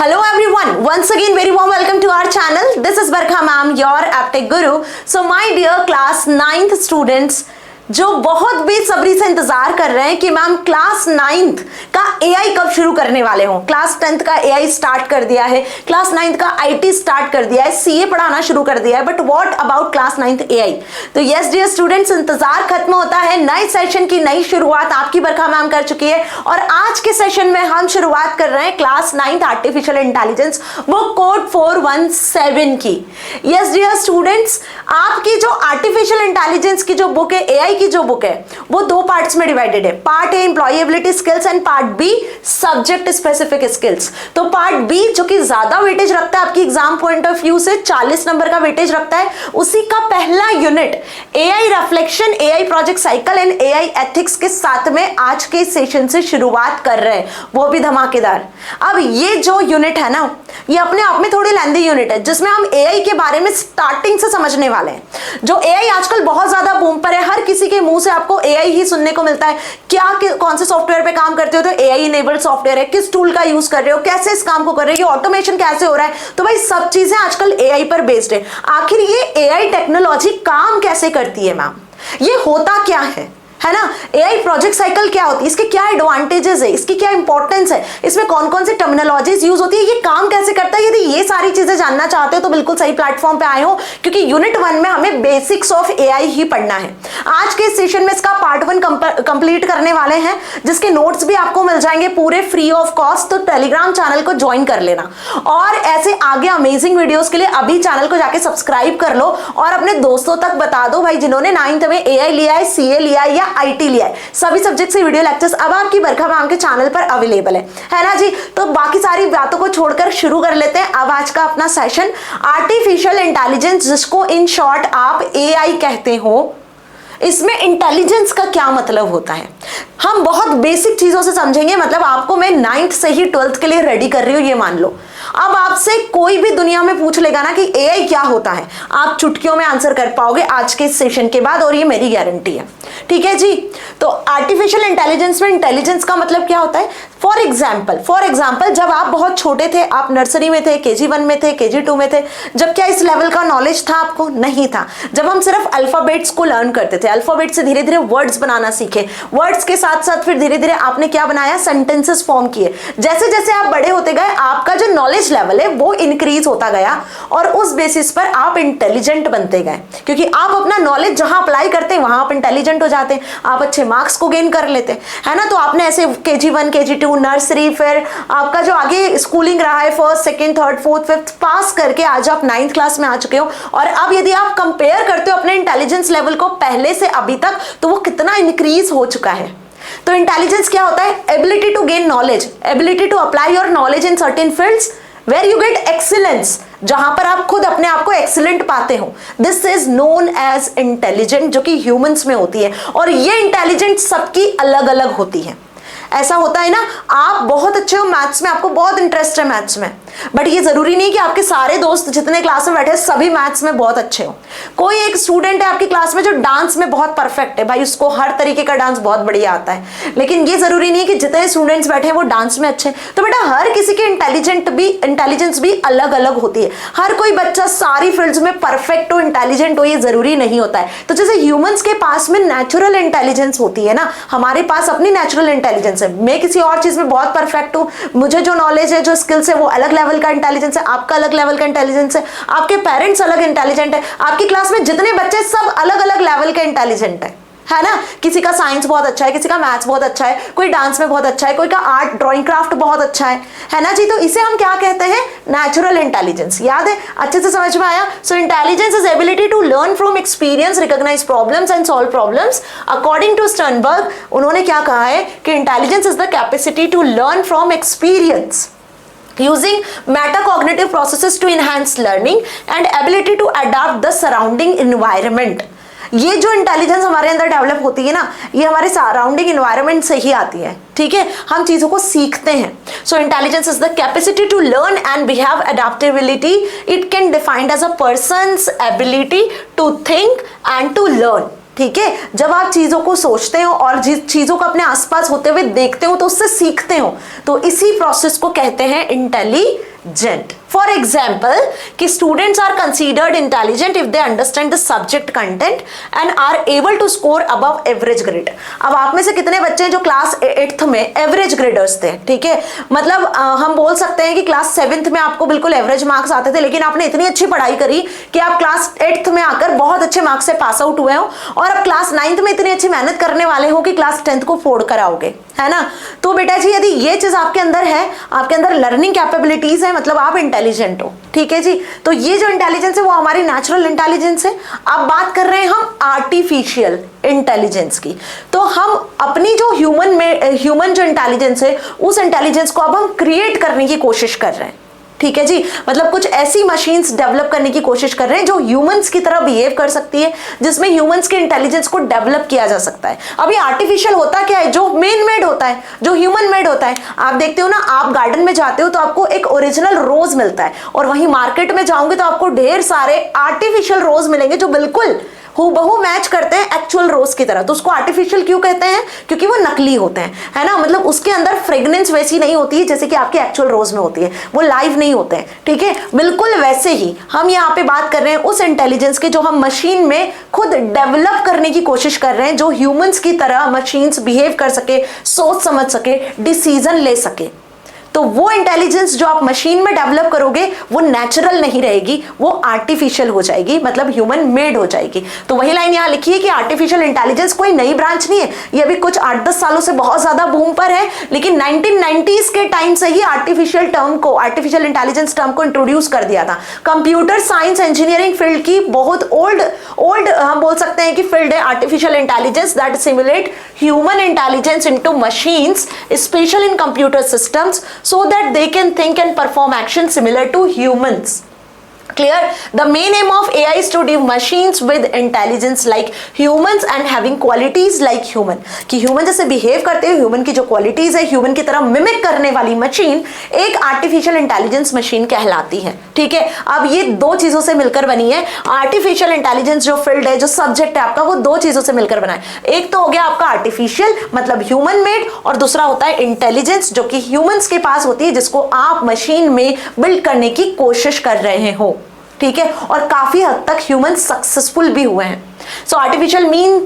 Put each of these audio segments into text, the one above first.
Hello everyone, once again very warm welcome to our channel. This is Barkha ma'am, your Aptech Guru. So my dear class 9th students, जो बहुत बेसब्री से इंतजार कर रहे हैं कि मैम क्लास 9th का एआई कब शुरू करने वाले हो। क्लास 10th का एआई स्टार्ट कर दिया है, क्लास 9th का आईटी स्टार्ट कर दिया है, सीए पढ़ाना शुरू कर दिया है, but what about class 9th AI. तो यस डियर स्टूडेंट्स, इंतजार खत्म होता है, नए सेशन की नई शुरुआत आपकी बरखा मैम कर चुकी है और आज के सेशन में हम शुरुआत कर रहे हैं class 9th artificial intelligence book code 417 की। यस डियर स्टूडेंट्स, आपकी जो आर्टिफिशियल इंटेलिजेंस की जो बुक है, एआई की जो बुक है, वो दो पार्ट्स में डिवाइडेड है। Part A employability skills and part be subject specific skills. तो पार्ट बी जो कि ज्यादा वेटेज रखता है आपकी एग्जाम पॉइंट ऑफ व्यू से, 40 नंबर का वेटेज रखता है, उसी का पहला unit AI reflection, AI project cycle and AI ethics के साथ में आज के सेशन से शुरुआत कर रहे हैं, वो भी धमाकेदार। अब ये जो यूनिट है ना, ये अपने आप में थोड़ी लेंथी यूनिट है जिसमें हम एआई के बारे में स्टार्टिंग से समझने वाले हैं। जो एआई आजकल बहुत ज्यादा बूम पर है, हर किसी के मुंह से आपको एआई ही सुनने को मिलता है। क्या कौन से सॉफ्टवेयर पे काम करते हो तो एआई इनेबल्ड सॉफ्टवेयर है, किस टूल का यूज कर रहे हो, कैसे इस काम को कर रहे हो, ऑटोमेशन कैसे हो रहा है। तो भाई सब चीजें आजकल एआई पर बेस्ड है। आखिर ये एआई टेक्नोलॉजी काम कैसे करती है मैम, ये होता क्या है ना, एआई प्रोजेक्ट साइकिल क्या होती है, इसके क्या एडवांटेजेस है, इसकी क्या इंपॉर्टेंस है, इसमें कौन कौन सी टर्मिनोलॉजीज यूज होती है, ये काम कैसे करता है। यदि ये सारी चीजें जानना चाहते हो तो बिल्कुल सही प्लेटफॉर्म पे आए हो, क्योंकि यूनिट 1 में हमें बेसिक्स ऑफ एआई ही पढ़ना है। आज के सेशन में इसका पार्ट 1 कंप्लीट करने वाले हैं, जिसके नोट्स भी आपको मिल जाएंगे पूरे फ्री ऑफ कॉस्ट। तो टेलीग्राम चैनल को ज्वाइन कर लेना और ऐसे आगे अमेजिंग वीडियोस के लिए अभी चैनल को जाके सब्सक्राइब कर लो और अपने दोस्तों तक बता दो भाई, जिन्होंने 9th में एआई लिया है, सीए लिया है या आईटी लिया है, सभी सब्जेक्ट से वीडियो लेक्चर्स अब आपकी बरखा मैम के चैनल पर अवेलेबल है ना जी। तो बाकी सारी बातों को छोड़कर शुरू कर लेते हैं अब आज का अपना सेशन, आर्टिफिशियल इंटेलिजेंस, जिसको इन शॉर्ट आप एआई कहते हो। इसमें इंटेलिजेंस का क्या मतलब होता है, हम बहुत बेसिक चीजों से समझेंगे। मतलब आपको मैं 9th से ही 12th के लिए रेडी कर रही हूं, ये मान लो। अब आपसे कोई भी दुनिया में पूछ लेगा ना कि एआई क्या होता है, आप चुटकियों में आंसर कर पाओगे आज के सेशन के बाद, और ये मेरी गारंटी है, ठीक है जी। तो आर्टिफिशियल इंटेलिजेंस में इंटेलिजेंस का मतलब क्या होता है। फॉर एग्जाम्पल जब आप बहुत छोटे थे, आप नर्सरी में थे, केजी 1 में थे, केजी 2 में थे, जब क्या इस लेवल का नॉलेज था आपको, नहीं था। जब हम सिर्फ अल्फाबेट्स को लर्न करते थे, अल्फाबेट से धीरे धीरे वर्ड्स बनाना सीखे, वर्ड्स के साथ साथ फिर धीरे धीरे आपने क्या बनाया, सेंटेंसेस फॉर्म किए। जैसे जैसे आप बड़े होते गए, आपका जो नॉलेज लेवल है वो इंक्रीज होता गया और उस बेसिस पर आप इंटेलिजेंट बनते गए, क्योंकि आप अपना नॉलेज जहां अप्लाई करते हैं वहां आप इंटेलिजेंट हो जाते हैं, आप अच्छे मार्क्स को गेन कर लेते हैं ना। तो आपने ऐसे केजी 1, केजी 2, नर्सरी, फिर आपका जो आगे स्कूलिंग रहा है 1st, 2nd, 3rd, 4th, 5th पास करके आज आप 9th क्लास में आ चुके हो। और अब यदि आप कंपेयर करते हो अपने इंटेलिजेंस लेवल को पहले से अभी तक, तो वो कितना इंक्रीज हो चुका है। तो इंटेलिजेंस क्या होता है, ability to gain knowledge, ability to apply your knowledge in certain fields where you get excellence, जहां पर आप खुद अपने आप को एक्सीलेंट पाते हो। This is known as intelligent, जो कि ह्यूमंस में होती है। और ये इंटेलिजेंट सबकी अलग अलग होती है। ऐसा होता है ना, आप बहुत अच्छे हो मैथ्स में, आपको बहुत इंटरेस्ट है मैथ्स में, बट ये जरूरी नहीं कि आपके सारे दोस्त जितने क्लास में बैठे सभी मैथ्स में बहुत अच्छे हो। कोई एक स्टूडेंट है आपकी क्लास में जो डांस में बहुत परफेक्ट है, भाई उसको हर तरीके का डांस बहुत बढ़िया आता है, लेकिन ये जरूरी नहीं कि जितने स्टूडेंट्स बैठे हैं वो डांस में अच्छे। तो बेटा हर किसी के इंटेलिजेंस भी अलग अलग होती है। हर कोई बच्चा सारी फील्ड्स में परफेक्ट हो, इंटेलिजेंट हो, ये जरूरी नहीं होता है। तो जैसे ह्यूमंस के पास में नेचुरल इंटेलिजेंस होती है ना, हमारे पास अपनी नेचुरल इंटेलिजेंस, मैं किसी और चीज में बहुत परफेक्ट हूं, मुझे जो नॉलेज है, जो स्किल्स है, वो अलग लेवल का इंटेलिजेंस है, आपका अलग लेवल का इंटेलिजेंस है, आपके पेरेंट्स अलग इंटेलिजेंट है, आपकी क्लास में जितने बच्चे सब अलग अलग लेवल के इंटेलिजेंट है ना। किसी का साइंस बहुत अच्छा है, किसी का मैथ्स बहुत अच्छा है, कोई डांस में बहुत अच्छा है, कोई का आर्ट ड्राइंग क्राफ्ट बहुत अच्छा है ना जी। तो इसे हम क्या कहते हैं, नेचुरल इंटेलिजेंस। याद है, अच्छे से समझ में आया। So intelligence is ability to learn from experience, recognise problems and solve problems. According to Sternberg, उन्होंने क्या कहा है कि intelligence is the capacity to learn from experience using metacognitive processes to enhance learning and ability to adapt the surrounding environment। ये जो intelligence हमारे अंदर develop होती है ना, ये हमारे सराउंडिंग एनवायरनमेंट से ही आती है, ठीक है। हम चीजों को सीखते हैं। So intelligence is the capacity to learn and behave, adaptability. It can defined as a person's ability to think and to learn. ठीक है, जब आप चीजों को सोचते हो और चीजों को अपने आसपास होते हुए देखते हो तो उससे सीखते हो, तो इसी प्रोसेस को कहते हैं इंटेलिजेंस। इंटेलिजेंट। फॉर एग्जाम्पल कि students are considered intelligent if they understand the subject content and are able to score above average grade. अब आप में से कितने बच्चे हैं जो क्लास 8th में एवरेज ग्रेडर्स थे, ठीक है, मतलब हम बोल सकते हैं कि क्लास 7th में आपको बिल्कुल एवरेज मार्क्स आते थे, लेकिन आपने इतनी अच्छी पढ़ाई करी कि आप क्लास 8th में आकर बहुत अच्छे मार्क्स से पास आउट हुए हो, और अब क्लास 9th में इतनी अच्छी मेहनत करने वाले हो कि क्लास 10th को फोड़ कर आओगे, है ना। तो बेटा जी यदि ये चीज आपके अंदर है, आपके अंदर लर्निंग कैपेबिलिटीज है, मतलब आप इंटेलिजेंट हो, ठीक है जी। तो ये जो इंटेलिजेंस है वो हमारी नेचुरल इंटेलिजेंस है। अब बात कर रहे हैं हम आर्टिफिशियल इंटेलिजेंस की। तो हम अपनी जो ह्यूमन जो इंटेलिजेंस है उस इंटेलिजेंस को अब हम क्रिएट करने की कोशिश कर रहे हैं, ठीक है जी। मतलब कुछ ऐसी मशीन्स डेवलप करने की कोशिश कर रहे हैं जो ह्यूमंस की तरह बिहेव कर सकती है, जिसमें ह्यूमंस के इंटेलिजेंस को डेवलप किया जा सकता है। अभी आर्टिफिशियल होता क्या है, जो मेन मेड होता है, जो ह्यूमन मेड होता है। आप देखते हो ना, आप गार्डन में जाते हो तो आपको एक ओरिजिनल रोज मिलता है, और वहीं मार्केट में जाओगे तो आपको ढेर सारे आर्टिफिशियल रोज मिलेंगे जो बिल्कुल हूबहू मैच करते हैं एक्चुअल रोज की तरह। तो उसको आर्टिफिशियल क्यों कहते हैं, क्योंकि वो नकली होते हैं, है ना। मतलब उसके अंदर फ्रेग्रेंस वैसी नहीं होती है जैसे कि आपके एक्चुअल रोज में होती है, वो लाइव नहीं होते हैं, ठीक है। बिल्कुल वैसे ही हम यहाँ पे बात कर रहे हैं उस इंटेलिजेंस के जो हम मशीन में खुद डेवलप करने की कोशिश कर रहे हैं, जो ह्यूमंस की तरह मशीन्स बिहेव कर सके, सोच समझ सके, डिसीजन ले सके। तो वो इंटेलिजेंस जो आप मशीन में डेवलप करोगे वो नेचुरल नहीं रहेगी, वो आर्टिफिशियल हो जाएगी, मतलब ह्यूमन मेड हो जाएगी। तो वही लाइन यहाँ लिखी है कि आर्टिफिशियल इंटेलिजेंस कोई नई ब्रांच नहीं है, ये अभी कुछ 8-10 सालों से बहुत ज्यादा बूम पर है, लेकिन 1990s के टाइम से ही आर्टिफिशियल इंटेलिजेंस टर्म को इंट्रोड्यूस कर दिया था। कंप्यूटर साइंस इंजीनियरिंग फील्ड की बहुत ओल्ड हम बोल सकते हैं कि फील्ड है artificial intelligence that simulate human intelligence into machines, special in computer systems, so that they can think and perform actions similar to humans. Clear? The main aim of AI is to give machines with intelligence like humans and having qualities like human. कि human जैसे behave करते हैं, human की जो qualities है, human की तरह mimic करने वाली machine एक artificial intelligence machine कहलाती है, ठीक है। अब ये दो चीजों से मिलकर बनी है। artificial intelligence जो field है, जो subject है आपका, वो दो चीजों से मिलकर बना है। एक तो हो गया आपका artificial मतलब human made, और दूसरा होता है intelligence जो कि humans के पास होती है, जिसको आप machine में build करने की कोशिश कर रहे हो, ठीक है। और काफी हद तक ह्यूमन सक्सेसफुल भी हुए हैं। सो आर्टिफिशियल मीन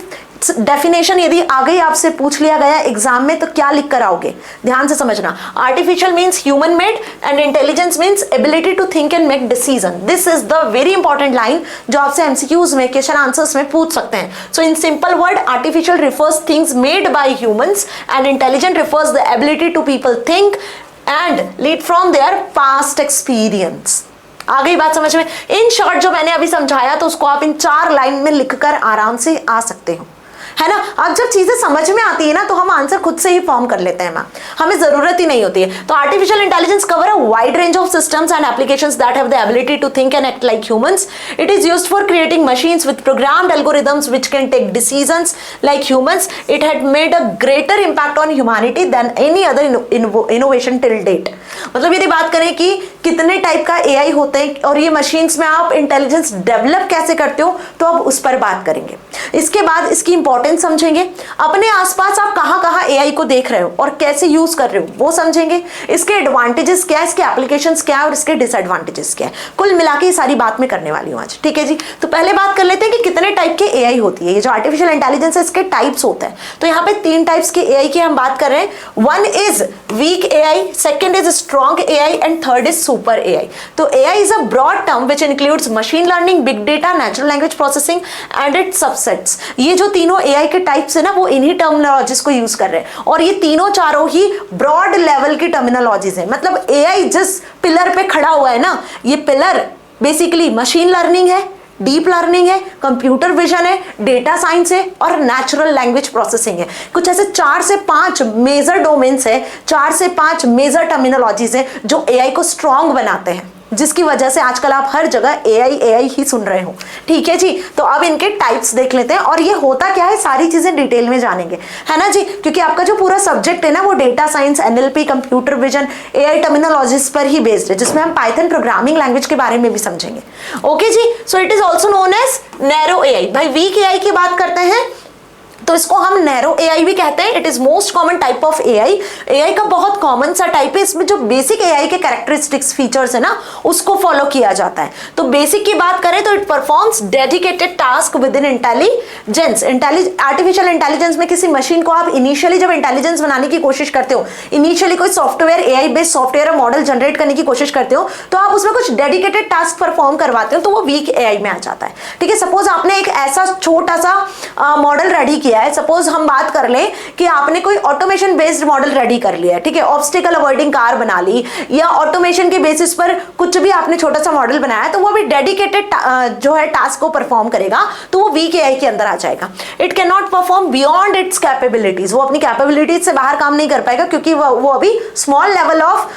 डेफिनेशन यदि आगे आपसे पूछ लिया गया एग्जाम में तो क्या लिख कर आओगे, ध्यान से समझना। Artificial means human made and intelligence means ability to think and make decision. This is the very important line जो आपसे एमसीक्यूज में, क्वेश्चन आंसर्स में पूछ सकते हैं। So in simple word, artificial refers things made by humans and intelligent refers the ability to people think and lead from their past experience. आ गई बात समझ में। इन शॉर्ट जो मैंने अभी समझाया तो उसको आप इन 4 लाइन में लिखकर आराम से आ सकते हो, है ना। अब जब चीजें समझ में आती है ना तो हम आंसर खुद से ही फॉर्म कर लेते हैं मैम, हमें जरूरत ही नहीं होती है। तो artificial intelligence cover a wide range of systems and applications that have the ability to think and act like humans. It is used for creating machines with programmed algorithms which can take decisions like humans. It had made a greater impact on humanity than any other innovation till date. मतलब यदि बात करें कि कितने type का AI होते हैं और ये मशीन्स में आप इंटेलिजेंस डेवलप कैसे करते हो, तो अब उस पर बात करेंगे। इसके बाद इसकी इंपॉर्टेंस समझेंगे, अपने आसपास आप कहां एआई को देख रहे हो और कैसे यूज कर रहे हो वो समझेंगे, इसके एडवांटेजेस क्या है, इसके एप्लीकेशंस क्या है और इसके डिसएडवांटेजेस क्या है। कुल मिला के ये सारी बात मैं करने वाली हूं आज, ठीक है जी। तो पहले बात कर लेते हैं कि कितने टाइप के एआई होती है। ये जो आर्टिफिशियल इंटेलिजेंस है इसके टाइप्स होते हैं। तो यहाँ पे 3 टाइप्स के एआई की हम बात कर रहे हैं। One is weak AI, second is strong AI and third is super AI. तो AI is a broad term which includes machine learning, big data, natural language processing and its subsets. ये जो तीनों एआई के types है ना वो इन्हीं terminologies को यूज कर रहे हैं, और ये तीनों चारों ही ब्रॉड लेवल की टर्मिनोलॉजीज है। मतलब एआई जिस पिलर पे खड़ा हुआ है ना, ये पिलर बेसिकली मशीन लर्निंग है, डीप लर्निंग है, कंप्यूटर विजन है, डेटा साइंस है और नेचुरल लैंग्वेज प्रोसेसिंग है। कुछ ऐसे 4 से 5 मेजर डोमेन्स है, 4 से 5 मेजर टर्मिनोलॉजीज है जो एआई को स्ट्रॉन्ग बनाते हैं, जिसकी वजह से आजकल आप हर जगह एआई ही सुन रहे हो, ठीक है जी। तो अब इनके टाइप्स देख लेते हैं और ये होता क्या है, सारी चीजें डिटेल में जानेंगे, है ना जी। क्योंकि आपका जो पूरा सब्जेक्ट है ना वो data science, NLP, computer vision, AI terminologies पर ही बेस्ड है, जिसमें हम पाइथन प्रोग्रामिंग लैंग्वेज के बारे में भी समझेंगे। ओके जी। So it is also known as narrow AI. भाई वीक एआई की बात करते हैं तो इसको हम नैरो एआई भी कहते हैं। It is most common type of AI. AI का बहुत कॉमन सा टाइप है, इसमें जो बेसिक एआई के कैरेक्टरिस्टिक्स फीचर्स है ना उसको फॉलो किया जाता है। तो बेसिक की बात करें तो it performs dedicated task with in intelligence. Artificial intelligence में किसी मशीन को आप इनिशियली जब इंटेलिजेंस बनाने की कोशिश करते हो, इनिशियली कोई सॉफ्टवेयर एआई बेस्ड सॉफ्टवेयर और मॉडल जनरेट करने की कोशिश करते हो, तो आप उसमें कुछ डेडिकेटेड टास्क परफॉर्म करवाते हो तो वो वीक एआई में आ जाता है। ठीक है, सपोज आपने एक ऐसा छोटा सा मॉडल रेडी किया है, सपोज हम बात कर लें कि आपने कोई ऑटोमेशन बेस्ड मॉडल रेडी कर लिया है, ठीक है, ऑब्स्टिकल अवॉइडिंग कार बना ली या ऑटोमेशन के बेसिस पर कुछ भी आपने छोटा सा मॉडल बनाया, तो वो भी डेडिकेटेड जो है टास्क को परफॉर्म करेगा, तो वो वीक एआई के अंदर आ जाएगा। It can not perform beyond it's capabilities, वो अपनी कैपेबिलिटीज से बाहर काम नहीं कर पाएगा क्योंकि वो अभी स्मॉल लेवल ऑफ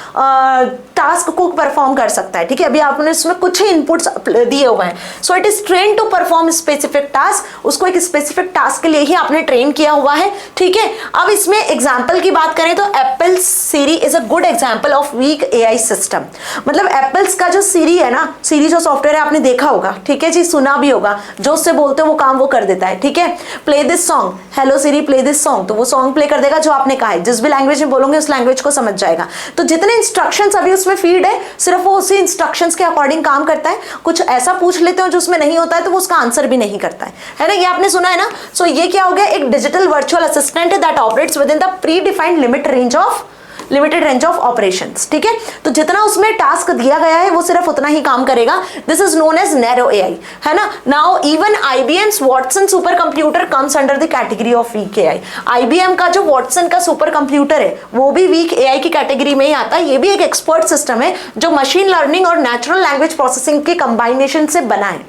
टास्क को परफॉर्म कर सकता है। ठीक है, अभी आपने इसमें कुछ ही इनपुट्स दिए हुए हैं। So it is train to perform specific task, उसको एक स्पेसिफिक टास्क के लिए ही आपने ट्रेन किया हुआ है। ठीक है, अब इसमें एग्जांपल की बात करें तो Apple Siri is a good example of weak AI system. मतलब एप्पल्स का जो सीरी है ना, सीरी जो सॉफ्टवेयर है आपने देखा होगा, ठीक है जी, सुना भी होगा, जो उससे बोलते हो वो काम वो कर देता है। ठीक है, play this song, hello Siri play this song, तो वो सॉन्ग प्ले कर देगा जो आपने कहा है, जिस भी लैंग्वेज में बोलोगे उस लैंग्वेज को समझ जाएगा। तो जितने इंस्ट्रक्शंस अभी उसमें फीड है सिर्फ वो उसी इंस्ट्रक्शंस के अकॉर्डिंग काम करता है। कुछ ऐसा पूछ लेते हो जो उसमें नहीं होता है तो वो उसका आंसर भी नहीं करता है ना, ये आपने सुना है ना। सो ये क्या हो गया, एक digital virtual assistant that operates with in the pre defined limited range of operations. ठीक है, तो जितना उसमें टास्क दिया गया है वो सिर्फ उतना ही काम करेगा। This is known as narrow AI, है ना। Now even IBM's Watson super computer comes under the category of weak AI. IBM का जो वॉटसन का सुपर कंप्यूटर है वो भी वीक एआई की कैटेगरी में ही आता है। ये भी एक एक्सपर्ट सिस्टम है जो मशीन लर्निंग और नेचुरल लैंग्वेज प्रोसेसिंग के कंबाइनेशन से बना है।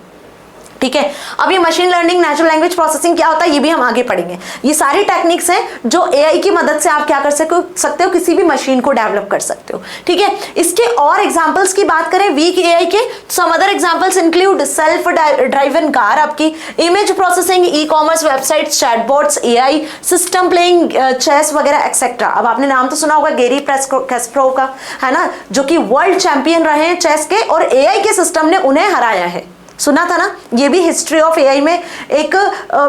ठीक है, अब ये machine learning natural language processing क्या होता है ये भी हम आगे पढ़ेंगे। ये सारी टेक्निक्स हैं जो एआई की मदद से आप क्या कर सकते हो, किसी भी मशीन को डेवलप कर सकते हो। ठीक है, इसके और एग्जांपल्स की बात करें वीक एआई के, some other examples include self driven car, आपकी image processing, e commerce websites, chatbots, AI system playing chess वगैरह एक्सेट्रा। अब आपने नाम तो सुना होगा गेरी कैस्परोव का, है ना, जो कि वर्ल्ड चैंपियन रहे हैं चेस के और एआई के सिस्टम ने उन्हें हराया है। सुना था ना, ये भी हिस्ट्री ऑफ एआई में एक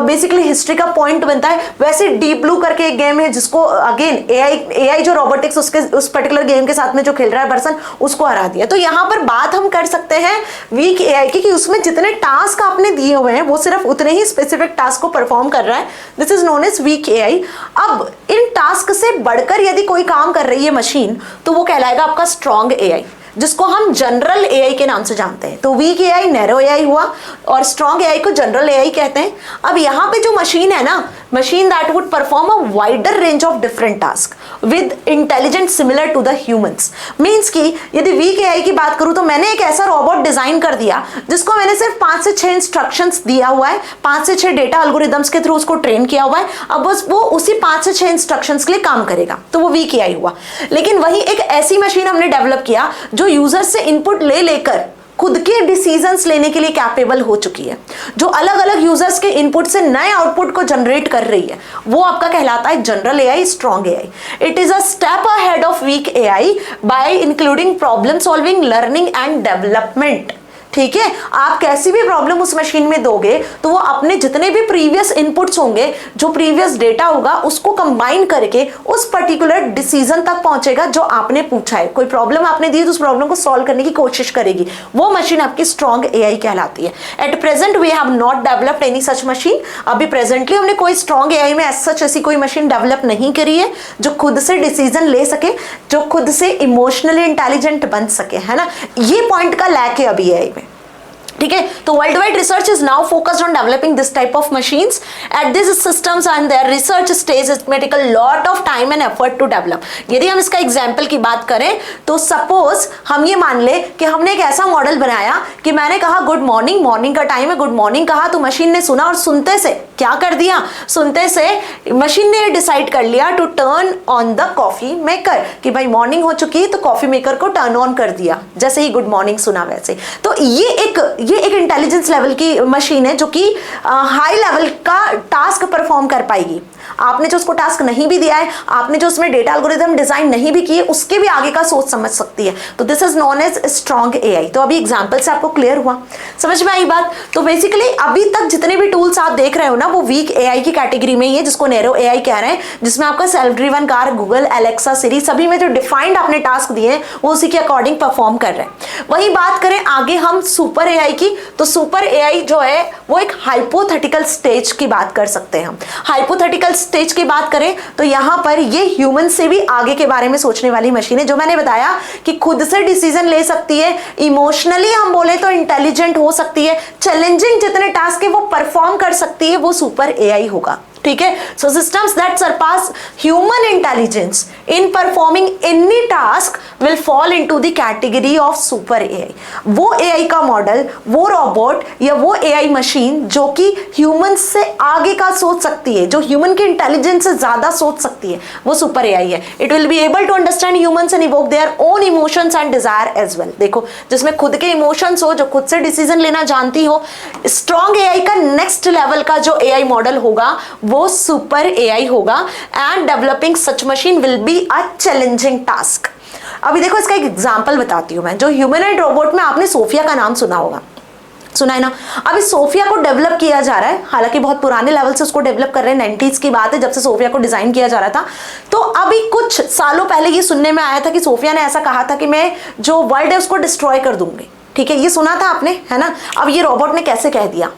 बेसिकली हिस्ट्री का पॉइंट बनता है। वैसे डीप ब्लू करके एक गेम है जिसको अगेन एआई जो रोबोटिक्स उस पर्टिकुलर गेम के साथ में जो खेल रहा है पर्सन, उसको हरा दिया। तो यहाँ पर बात हम कर सकते हैं वीक एआई की कि उसमें जितने टास्क आपने दिए हुए हैं वो सिर्फ उतने ही स्पेसिफिक टास्क को परफॉर्म कर रहा है। This is known as weak AI. अब इन टास्क से बढ़कर यदि कोई काम कर रही है मशीन तो वो कहलाएगा आपका स्ट्रॉन्ग एआई, जिसको हम जनरल एआई के नाम से जानते हैं। तो वीक एआई नैरो एआई हुआ और स्ट्रॉन्ग एआई को जनरल एआई कहते हैं। अब यहाँ पे जो मशीन है ना, machine that would perform a wider range of different task with intelligence similar to the humans. Means कि यदि वीक एआई की बात करूं तो मैंने एक ऐसा रोबोट डिजाइन कर दिया जिसको मैंने सिर्फ 5 से 6 इंस्ट्रक्शंस दिया हुआ है, 5 से 6 डेटा एल्गोरिदम्स के थ्रू उसको ट्रेन किया हुआ है। अब बस वो उसी 5 से 6 इंस्ट्रक्शंस के लिए काम करेगा, तो वो वीक एआई हुआ। लेकिन वही एक ऐसी मशीन हमने डेवलप किया जो यूजर से इनपुट ले लेकर खुद के डिसीजंस लेने के लिए कैपेबल हो चुकी है, जो अलग अलग यूजर्स के इनपुट से नए आउटपुट को जनरेट कर रही है, वो आपका कहलाता है general AI, strong AI. It is a step ahead of weak AI bye including problem solving, learning and development. ठीक है, आप कैसी भी प्रॉब्लम उस मशीन में दोगे तो वो अपने जितने भी प्रीवियस इनपुट्स होंगे, जो प्रीवियस डेटा होगा, उसको कंबाइन करके उस पर्टिकुलर डिसीजन तक पहुंचेगा जो आपने पूछा है। कोई प्रॉब्लम आपने दी तो उस प्रॉब्लम को सॉल्व करने की कोशिश करेगी, वो मशीन आपकी स्ट्रॉन्ग एआई कहलाती है। At present we have not developed any such machine. अभी प्रेजेंटली हमने कोई स्ट्रॉन्ग एआई में सच ऐसी कोई मशीन डेवलप नहीं करी है जो खुद से डिसीजन ले सके, जो खुद से इमोशनली इंटेलिजेंट बन सके, है ना। ये पॉइंट का लैक है अभी एआई में। ठीक है, तो world wide research is now focused on developing this type of machines at this systems and their research stage it may take a lot of time and effort to develop. यदि हम इसका example की बात करें तो suppose हम ये मान ले कि हमने एक ऐसा मॉडल बनाया कि मैंने कहा गुड मॉर्निंग, मॉर्निंग का टाइम है, गुड मॉर्निंग कहा तो मशीन ने सुना और सुनते से क्या कर दिया, सुनते से मशीन ने डिसाइड कर लिया to turn on the coffee maker, कि भाई मॉर्निंग हो चुकी है तो कॉफी मेकर को टर्न ऑन कर दिया, जैसे ही गुड मॉर्निंग सुना वैसे। तो ये एक इंटेलिजेंस लेवल की मशीन है जो कि हाई लेवल का टास्क परफॉर्म कर पाएगी। आपने जो उसको टास्क नहीं भी दिया है, आपने जो उसमें डेटा एल्गोरिथम डिजाइन नहीं भी किए, उसके भी आगे का सोच समझ सकती है। तो this is known as strong AI. तो अभी एग्जांपल से आपको क्लियर हुआ, समझ में आई बात। तो बेसिकली अभी तक जितने भी टूल्स आप देख रहे हो ना, वो वीक एआई की कैटेगरी में ही है, जिसको नैरो एआई कह रहे हैं, जिसमें आपका self driven car, Google, Alexa, Siri, सभी में जो डिफाइंड आपने टास्क दिए हैं वो उसी के अकॉर्डिंग परफॉर्म कर रहे हैं। वही बात करें आगे हम सुपर एआई की, तो सुपर एआई जो है वो एक हाइपोथेटिकल स्टेज की बात कर सकते हैं हम। हाइपोथेटिकल स्टेज की बात करें तो यहां पर ये ह्यूमन से भी आगे के बारे में सोचने वाली मशीन है, जो मैंने बताया कि खुद से डिसीजन ले सकती है, इमोशनली हम बोले तो इंटेलिजेंट हो सकती है, चैलेंजिंग जितने टास्क है वो परफॉर्म कर सकती है, वो सुपर एआई होगा। ठीक है, so systems that surpass human intelligence in performing any task will fall into the category of super AI. वो एआई का मॉडल, वो रोबोट या वो एआई मशीन जो कि ह्यूमन से आगे का सोच सकती है, जो ह्यूमन के इंटेलिजेंस से ज्यादा सोच सकती है, वो सुपर एआई है। It will be able to understand humans and evoke their own emotions and desire as well. देखो, जिसमें खुद के इमोशंस हो, जो खुद से डिसीजन लेना जानती हो। स्ट्रॉन्ग एआई का नेक्स्ट लेवल का जो एआई मॉडल होगा वो सुपर एआई होगा and developing such machine will be a challenging task. अभी देखो इसका एक एग्जांपल बताती हूं मैं। जो ह्यूमनॉइड रोबोट में आपने सोफिया का नाम सुना होगा, सुना है ना। अभी सोफिया को डेवलप किया जा रहा है, हालांकि बहुत पुराने लेवल से उसको डेवलप कर रहे हैं, 90s की बात है जब से सोफिया को डिजाइन किया जा रहा था। तो अभी कुछ सालों पहले ये सुनने में आया था कि सोफिया ने ऐसा कहा था कि मैं जो वर्ल्ड है उसको डिस्ट्रॉय कर दूंगी। ठीक है, ये सुना था आपने, है ना। अब ये रोबोट ने कैसे कह दिया,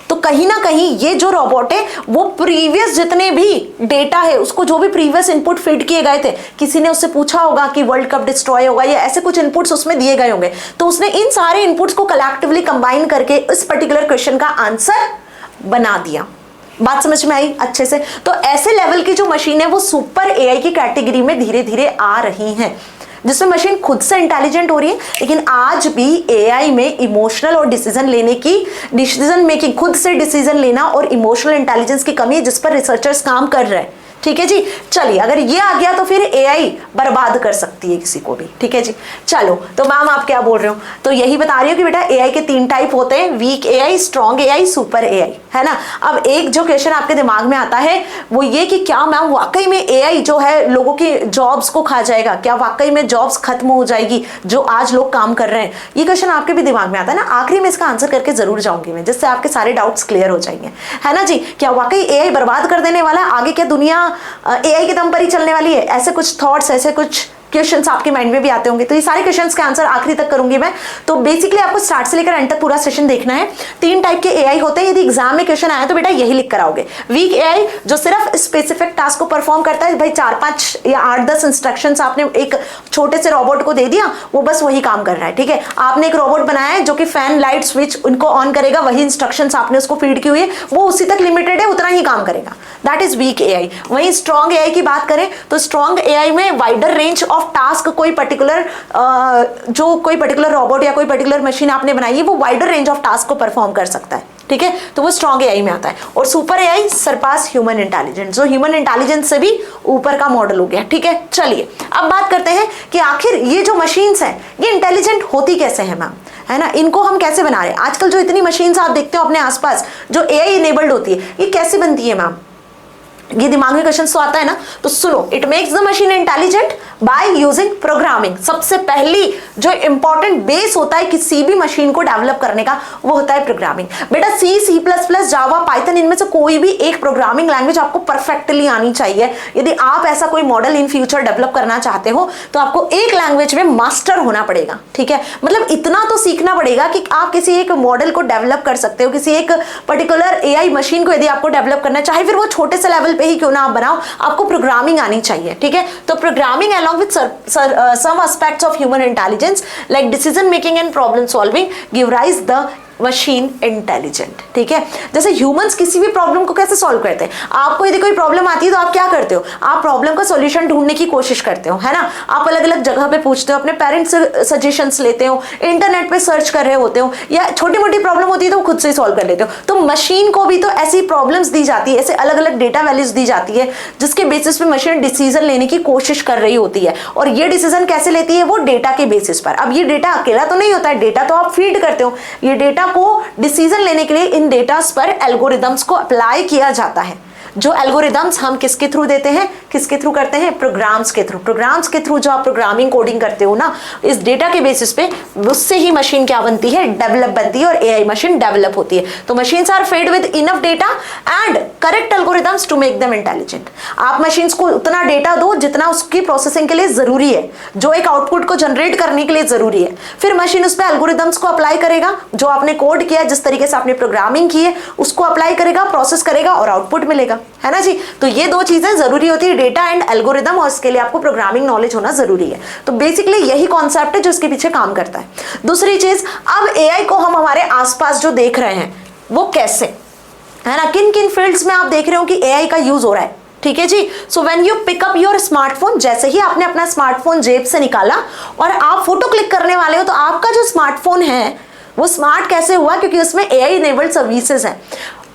तो कहीं ना कहीं ये जो रोबोट है वो प्रीवियस जितने भी डेटा है, उसको जो भी प्रीवियस इनपुट फीड किए गए थे, किसी ने उससे पूछा होगा कि वर्ल्ड कब डिस्ट्रॉय होगा या ऐसे कुछ इनपुट्स उसमें दिए गए होंगे, तो उसने इन सारे इनपुट्स को कलेक्टिवली कंबाइन करके इस पर्टिकुलर क्वेश्चन का आंसर बना दिया। बात समझ में आई अच्छे से। तो ऐसे लेवल की जो मशीन है वो सुपर एआई की कैटेगरी में धीरे धीरे आ रही हैं, जिसमें मशीन खुद से इंटेलिजेंट हो रही है। लेकिन आज भी एआई में इमोशनल और डिसीजन लेने की, डिसीजन मेकिंग, खुद से डिसीजन लेना और इमोशनल इंटेलिजेंस की कमी है, जिस पर रिसर्चर्स काम कर रहे हैं। ठीक है जी, चलिए अगर ये आ गया तो फिर एआई बर्बाद कर सकती है किसी को भी। ठीक है जी, चलो तो मैम आप क्या बोल रहे हो, तो यही बता रही हो कि बेटा एआई के 3 टाइप होते हैं, weak AI, strong AI, super AI, है ना। अब एक जो क्वेश्चन आपके दिमाग में आता है वो ये कि क्या मैम वाकई में एआई जो है लोगों की जॉब्स को खा जाएगा, क्या वाकई में जॉब्स खत्म हो जाएगी जो आज लोग काम कर रहे हैं। ये क्वेश्चन आपके भी दिमाग में आता है ना। आखिरी में इसका आंसर करके जरूर जाऊंगी मैं, जिससे आपके सारे डाउट्स क्लियर हो जाएंगे, है ना जी। क्या वाकई एआई बर्बाद कर देने वाला है, आगे क्या दुनिया एआई के दम पर ही चलने वाली है, ऐसे कुछ थॉट्स, ऐसे कुछ क्वेश्चंस आपके माइंड में भी आते होंगे। तो ये सारे क्वेश्चंस के आंसर आखिरी तक करूंगी मैं। तो बेसिकली आपको स्टार्ट से लेकर एंड तक पूरा सेशन देखना है। 3 टाइप के एआई होते हैं, यदि एग्जाम में क्वेश्चन आया तो बेटा यही लिख कर आओगे। वीक एआई जो सिर्फ स्पेसिफिक टास्क को परफॉर्म करता है, भाई 4-5 या 8-10 इंस्ट्रक्शंस आपने एक छोटे से रोबोट को दे दिया, वो बस वही काम कर रहा है। ठीक है, आपने एक रोबोट बनाया है जो कि फैन, लाइट, स्विच उनको ऑन करेगा, वही इंस्ट्रक्शंस आपने उसको फीड की हुई है, वो उसी तक लिमिटेड है, उतना ही काम करेगा। That is weak AI. वहीं स्ट्रॉन्ग एआई की बात करें तो स्ट्रॉन्ग एआई में वाइडर रेंज ऑफ टास्क, कोई पर्टिकुलर रोबोट या कोई पर्टिकुलर मशीन आपने बनाई है, वो वाइडर रेंज ऑफ टास्क को परफॉर्म कर सकता है। ठीक है, तो वो स्ट्रॉन्ग एआई में आता है। और super AI surpass human intelligence, जो ह्यूमन इंटेलिजेंस से भी ऊपर का मॉडल हो गया। ठीक है, चलिए अब बात करते हैं कि आखिर ये जो मशीन्स हैं ये इंटेलिजेंट होती कैसे हैं मैम, है ना। इनको हम कैसे बना रहे हैं। आजकल जो इतनी मशीन्स आप देखते हो अपने आसपास जो एआई इनेबल्ड होती है, ये कैसे बनती है मैम। ये दिमाग में क्वेश्चन तो आता है ना, तो सुनो। It makes the machine intelligent by using programming. सबसे पहली जो इंपॉर्टेंट बेस होता है किसी भी मशीन को डेवलप करने का, वो होता है प्रोग्रामिंग। बेटा C++, जावा, पाइथन, इनमें से कोई भी एक प्रोग्रामिंग लैंग्वेज आपको परफेक्टली आनी चाहिए। यदि आप ऐसा कोई मॉडल इन फ्यूचर डेवलप करना चाहते हो तो आपको एक लैंग्वेज में मास्टर होना पड़ेगा। ठीक है, मतलब इतना तो सीखना पड़ेगा कि आप किसी एक मॉडल को डेवलप कर सकते हो, किसी एक पर्टिकुलर एआई मशीन को यदि आपको डेवलप करना, चाहे फिर वो छोटे से लेवल पे ही क्यों ना आप बनाओ, आपको प्रोग्रामिंग आनी चाहिए। ठीक है, तो programming along with some aspects of human intelligence like decision making and problem solving give rise the machine intelligent. ठीक है, जैसे ह्यूमंस किसी भी प्रॉब्लम को कैसे सॉल्व करते हैं। आपको यदि कोई प्रॉब्लम आती है तो आप क्या करते हो, आप प्रॉब्लम का सॉल्यूशन ढूंढने की कोशिश करते हो, है ना। आप अलग अलग जगह पे पूछते हो, अपने पेरेंट्स से सजेशंस लेते हो, इंटरनेट पे सर्च कर रहे होते हो, या छोटी मोटी प्रॉब्लम होती है तो खुद से सॉल्व कर लेते हो। तो मशीन को भी तो ऐसी प्रॉब्लम्स दी जाती है, ऐसे अलग अलग डेटा वैल्यूज दी जाती है, जिसके बेसिस पे मशीन डिसीजन लेने की कोशिश कर रही होती है। और ये डिसीजन कैसे लेती है, वो डेटा के बेसिस पर। अब ये डेटा अकेला तो नहीं होता है, डेटा तो आप फीड करते हो। ये डेटा को डिसीजन लेने के लिए इन डेटास पर एल्गोरिदम्स को अप्लाई किया जाता है। जो एल्गोरिदम्स हम किसके थ्रू देते हैं, किसके थ्रू करते हैं, प्रोग्राम्स के थ्रू। प्रोग्राम्स के थ्रू जो आप प्रोग्रामिंग कोडिंग करते हो ना, इस डेटा के बेसिस पे उससे ही मशीन क्या बनती है, डेवलप बनती है, और एआई मशीन डेवलप होती है। तो machines are fed with enough data and correct algorithms to make them intelligent. आप मशीन्स को उतना डेटा दो जितना उसकी प्रोसेसिंग के लिए जरूरी है, जो एक आउटपुट को जनरेट करने के लिए जरूरी है, फिर मशीन उस पर एल्गोरिदम्स को अप्लाई करेगा, जो आपने कोड किया, जिस तरीके से आपने प्रोग्रामिंग की है उसको अप्लाई करेगा, प्रोसेस करेगा और आउटपुट मिलेगा, है ना जी। तो ये दो चीजें जरूरी होती है, डेटा एंड एल्गोरिदम, और इसके लिए आपको प्रोग्रामिंग नॉलेज होना जरूरी है। तो बेसिकली यही कॉन्सेप्ट है जो इसके पीछे काम करता है। दूसरी चीज, अब एआई को हम हमारे आसपास जो देख रहे हैं वो कैसे, है ना, किन किन फील्ड्स में आप देख रहे हो कि एआई का यूज हो रहा है, ठीक है जी। So when you pick up your smartphone, जैसे ही आपने अपना स्मार्टफोन जेब से निकाला और आप फोटो क्लिक करने वाले हो, तो आपका जो स्मार्टफोन है वो स्मार्ट कैसे हुआ, क्योंकि उसमें एआई इनेबल्ड सर्विसेज हैं।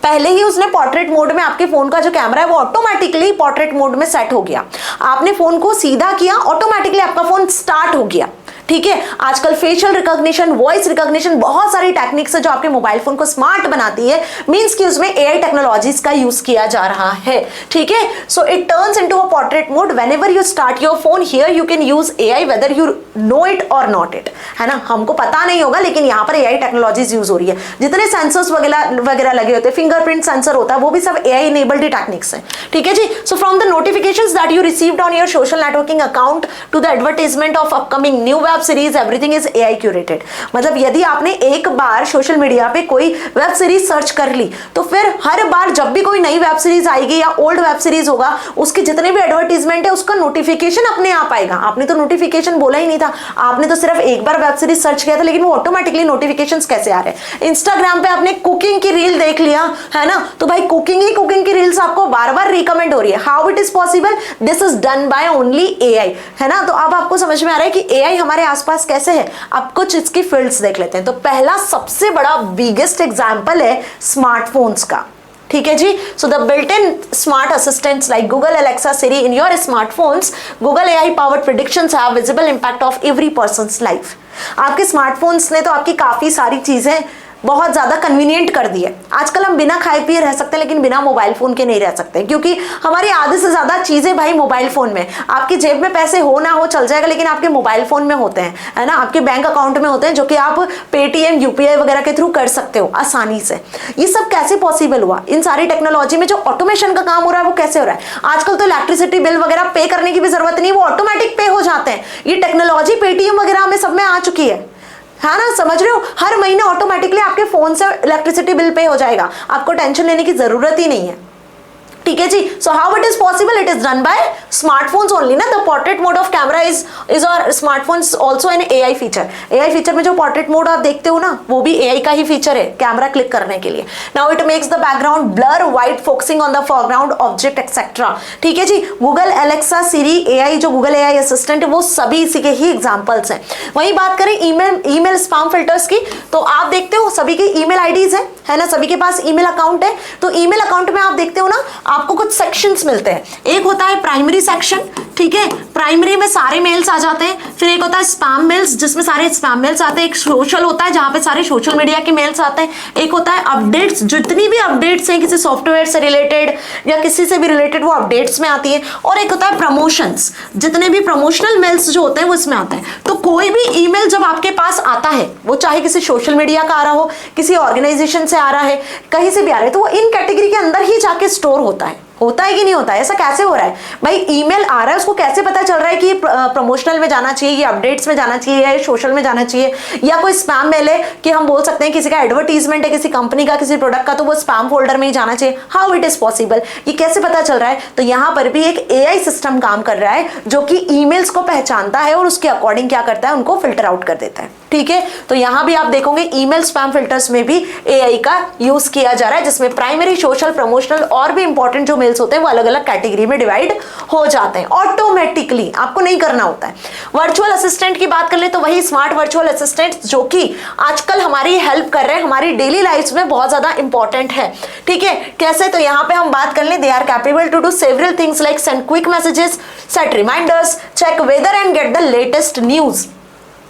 पहले ही उसने पोर्ट्रेट मोड में, आपके फोन का जो कैमरा है वो ऑटोमेटिकली पोर्ट्रेट मोड में सेट हो गया। आपने फोन को सीधा किया, ऑटोमेटिकली आपका फोन स्टार्ट हो गया, ठीक है। आजकल फेशियल रिकॉग्निशन, वॉइस रिकॉग्निशन, बहुत सारी टेक्निक्स है जो आपके मोबाइल फोन को स्मार्ट बनाती है, मींस कि उसमें एआई टेक्नोलॉजीज का यूज किया जा रहा है, ठीक है। So it turns into a portrait mode whenever you start your phone, here you can use AI whether you know it और नॉट इट, है ना। हमको पता नहीं होगा लेकिन यहाँ पर एआई टेक्नोलॉजीज यूज हो रही है। जितने सेंसर्स वगैरह लगे होते हैं, फिंगरप्रिंट सेंसर होता है, वो भी सब एआई इनेबल्ड टेक्निक्स है, ठीक है जी। So from the notifications that you received on your social networking account to the advertisement of upcoming new web series, everything is AI curated. मतलब यदि आपने एक बार सोशल मीडिया पे कोई वेब सीरीज सर्च कर ली, तो फिर हर बार जब भी कोई नई वेब सीरीज आएगी या ओल्ड वेब सीरीज होगा, उसके जितने भी एडवर्टीजमेंट है उसका नोटिफिकेशन अपने आप आएगा। आपने तो नोटिफिकेशन बोला ही नहीं था, आपने तो सिर्फ एक बार वेब सीरीज सर्च किया था, लेकिन वो ऑटोमेटिकली नोटिफिकेशंस कैसे आ रहे हैं। इंस्टाग्राम पे आपने कुकिंग की रील देख लिया, है ना, तो भाई कुकिंग की रील्स आपको बार बार रिकमेंड हो रही है। How it is possible, this is done by only AI, है ना। तो अब आपको समझ में आ रहा है कि एआई हमारे आसपास कैसे है। अब कुछ इसकी फील्ड्स देख लेते हैं। तो पहला सबसे बड़ा बिगेस्ट एग्जांपल है स्मार्टफोन्स का, ठीक है जी। So the built in smart assistants like Google, Alexa, Siri in your smartphones, Google AI powered predictions have visible impact of every person's life. आपके स्मार्टफोन्स ने तो आपकी काफी सारी चीजें बहुत ज्यादा कन्वीनियंट कर दी है। आजकल हम बिना खाए पिए रह सकते हैं, लेकिन बिना मोबाइल फोन के नहीं रह सकते, क्योंकि हमारी आधे से ज्यादा चीजें भाई मोबाइल फोन में। आपकी जेब में पैसे हो ना हो चल जाएगा, लेकिन आपके मोबाइल फोन में होते हैं, है ना, आपके बैंक अकाउंट में होते हैं, जो कि आप पेटीएम, यूपीआई वगैरह के थ्रू कर सकते हो आसानी से। ये सब कैसे पॉसिबल हुआ, इन सारी टेक्नोलॉजी में जो ऑटोमेशन का काम हो रहा है वो कैसे हो रहा है। आजकल तो इलेक्ट्रिसिटी बिल वगैरह पे करने की भी जरूरत नहीं, वो ऑटोमेटिक पे हो जाते हैं। ये टेक्नोलॉजी पेटीएम वगैरह में सब में आ चुकी है ना, समझ रहे हो। हर महीने ऑटोमेटिकली आपके फोन से इलेक्ट्रिसिटी बिल पे हो जाएगा, आपको टेंशन लेने की जरूरत ही नहीं है, ठीक है जी। So how it is possible, it is done by smartphones only ना। The portrait mode of camera is और smartphones also an AI feature. AI feature में जो पोर्ट्रेट मोड आप देखते हो ना, वो भी एआई का ही फीचर है, कैमरा क्लिक करने के लिए। Now it makes the background blur, white focusing on the foreground object etcetera, ठीक है जी। गूगल, एलेक्सा, सिरी, एआई जो गूगल एआई असिस्टेंट है, वो सभी इसी के ही एग्जांपल्स हैं। वहीं बात करें ईमेल स्पैम फिल्टर्स की, तो आप देखते हो सभी की ईमेल आईडीज है ना, सभी के पास ईमेल अकाउंट है। तो ईमेल अकाउंट में आप देखते हो ना, आपको कुछ सेक्शंस मिलते हैं। एक होता है प्राइमरी सेक्शन, ठीक है, प्राइमरी में सारे मेल्स आ जाते हैं। फिर एक होता है स्पैम मेल्स, जिसमें सारे स्पैम मेल्स आते हैं। एक सोशल होता है, जहां पे सारे सोशल मीडिया के मेल्स आते हैं। एक होता है अपडेट्स, जितनी भी अपडेट्स हैं किसी सॉफ्टवेयर से रिलेटेड या किसी से भी रिलेटेड, वो अपडेट्स में आती है। और एक होता है प्रमोशंस, जितने भी प्रमोशनल मेल्स जो होते हैं वो इसमें आते हैं। तो कोई भी ईमेल जब आपके पास आता है, वो चाहे किसी सोशल मीडिया का आ रहा हो, किसी ऑर्गेनाइजेशन से आ रहा है, कहीं से भी आ रहा है, तो वो इन कैटेगरी के अंदर ही जाके स्टोर होता है कि नहीं होता है। ऐसा कैसे हो रहा है भाई, ईमेल आ रहा है, उसको कैसे पता चल रहा है कि प्रमोशनल में जाना चाहिए, ये अपडेट्स में जाना चाहिए, या सोशल में जाना चाहिए, या कोई स्पैम मेल है कि हम बोल सकते हैं किसी का एडवर्टीजमेंट है, किसी कंपनी का, किसी प्रोडक्ट का, तो वो स्पैम फोल्डर में ही जाना चाहिए। हाउ इट इज पॉसिबल, ये कैसे पता चल रहा है। तो यहाँ पर भी एक एआई सिस्टम काम कर रहा है, जो कि ईमेल्स को पहचानता है और उसके अकॉर्डिंग क्या करता है, उनको फिल्टर आउट कर देता है, ठीक है। तो यहां भी आप देखोगे ईमेल स्पैम फिल्टर्स में भी एआई का यूज किया जा रहा है, जिसमें प्राइमरी, सोशल, प्रमोशनल और भी इंपॉर्टेंट जो मेल्स होते हैं वो अलग अलग कैटेगरी में डिवाइड हो जाते हैं ऑटोमेटिकली, आपको नहीं करना होता है। वर्चुअल असिस्टेंट की बात कर ले तो वही स्मार्ट वर्चुअल असिस्टेंट, जो कि आजकल हमारी हेल्प कर रहे हैं, हमारी डेली लाइफ में बहुत ज्यादा इंपॉर्टेंट है, ठीक है। कैसे, तो यहाँ पे हम बात कर ले, they are capable to do several things like send quick messages, set reminders, check weather and get the latest news.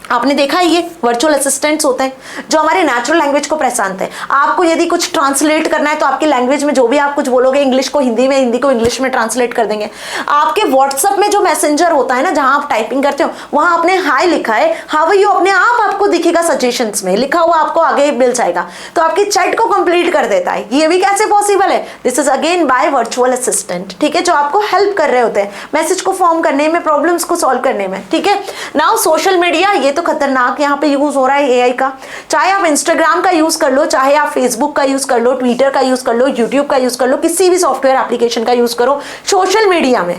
आपने देखा है ये वर्चुअल असिस्टेंट्स होते हैं जो हमारे नेचुरल लैंग्वेज को पहचानते हैं। आपको यदि कुछ ट्रांसलेट करना है तो आपकी लैंग्वेज में जो भी आप कुछ बोलोगे, इंग्लिश को हिंदी में, हिंदी को इंग्लिश में ट्रांसलेट कर देंगे। आपके व्हाट्सएप में जो मैसेंजर होता है ना, जहां आप टाइपिंग करते हो, वहां आपने हाय लिखा है, हाउ आर यू, अपने आप आपको दिखेगा सजेशंस में लिखा हुआ, आपको आगे मिल जाएगा, तो आपकी चैट को कंप्लीट कर देता है। ये भी कैसे पॉसिबल है? This is again by virtual assistant, ठीक है, जो आपको हेल्प कर रहे होते हैं मैसेज को फॉर्म करने में, प्रॉब्लम्स को सॉल्व करने में, ठीक है। नाउ सोशल मीडिया, ये तो खतरनाक यहाँ पे यूज हो रहा है एआई का। चाहे आप इंस्टाग्राम का यूज कर लो, चाहे आप फेसबुक का यूज कर लो, ट्विटर का यूज कर लो, यूट्यूब का यूज कर लो, किसी भी सॉफ्टवेयर एप्लीकेशन का यूज करो, सोशल मीडिया में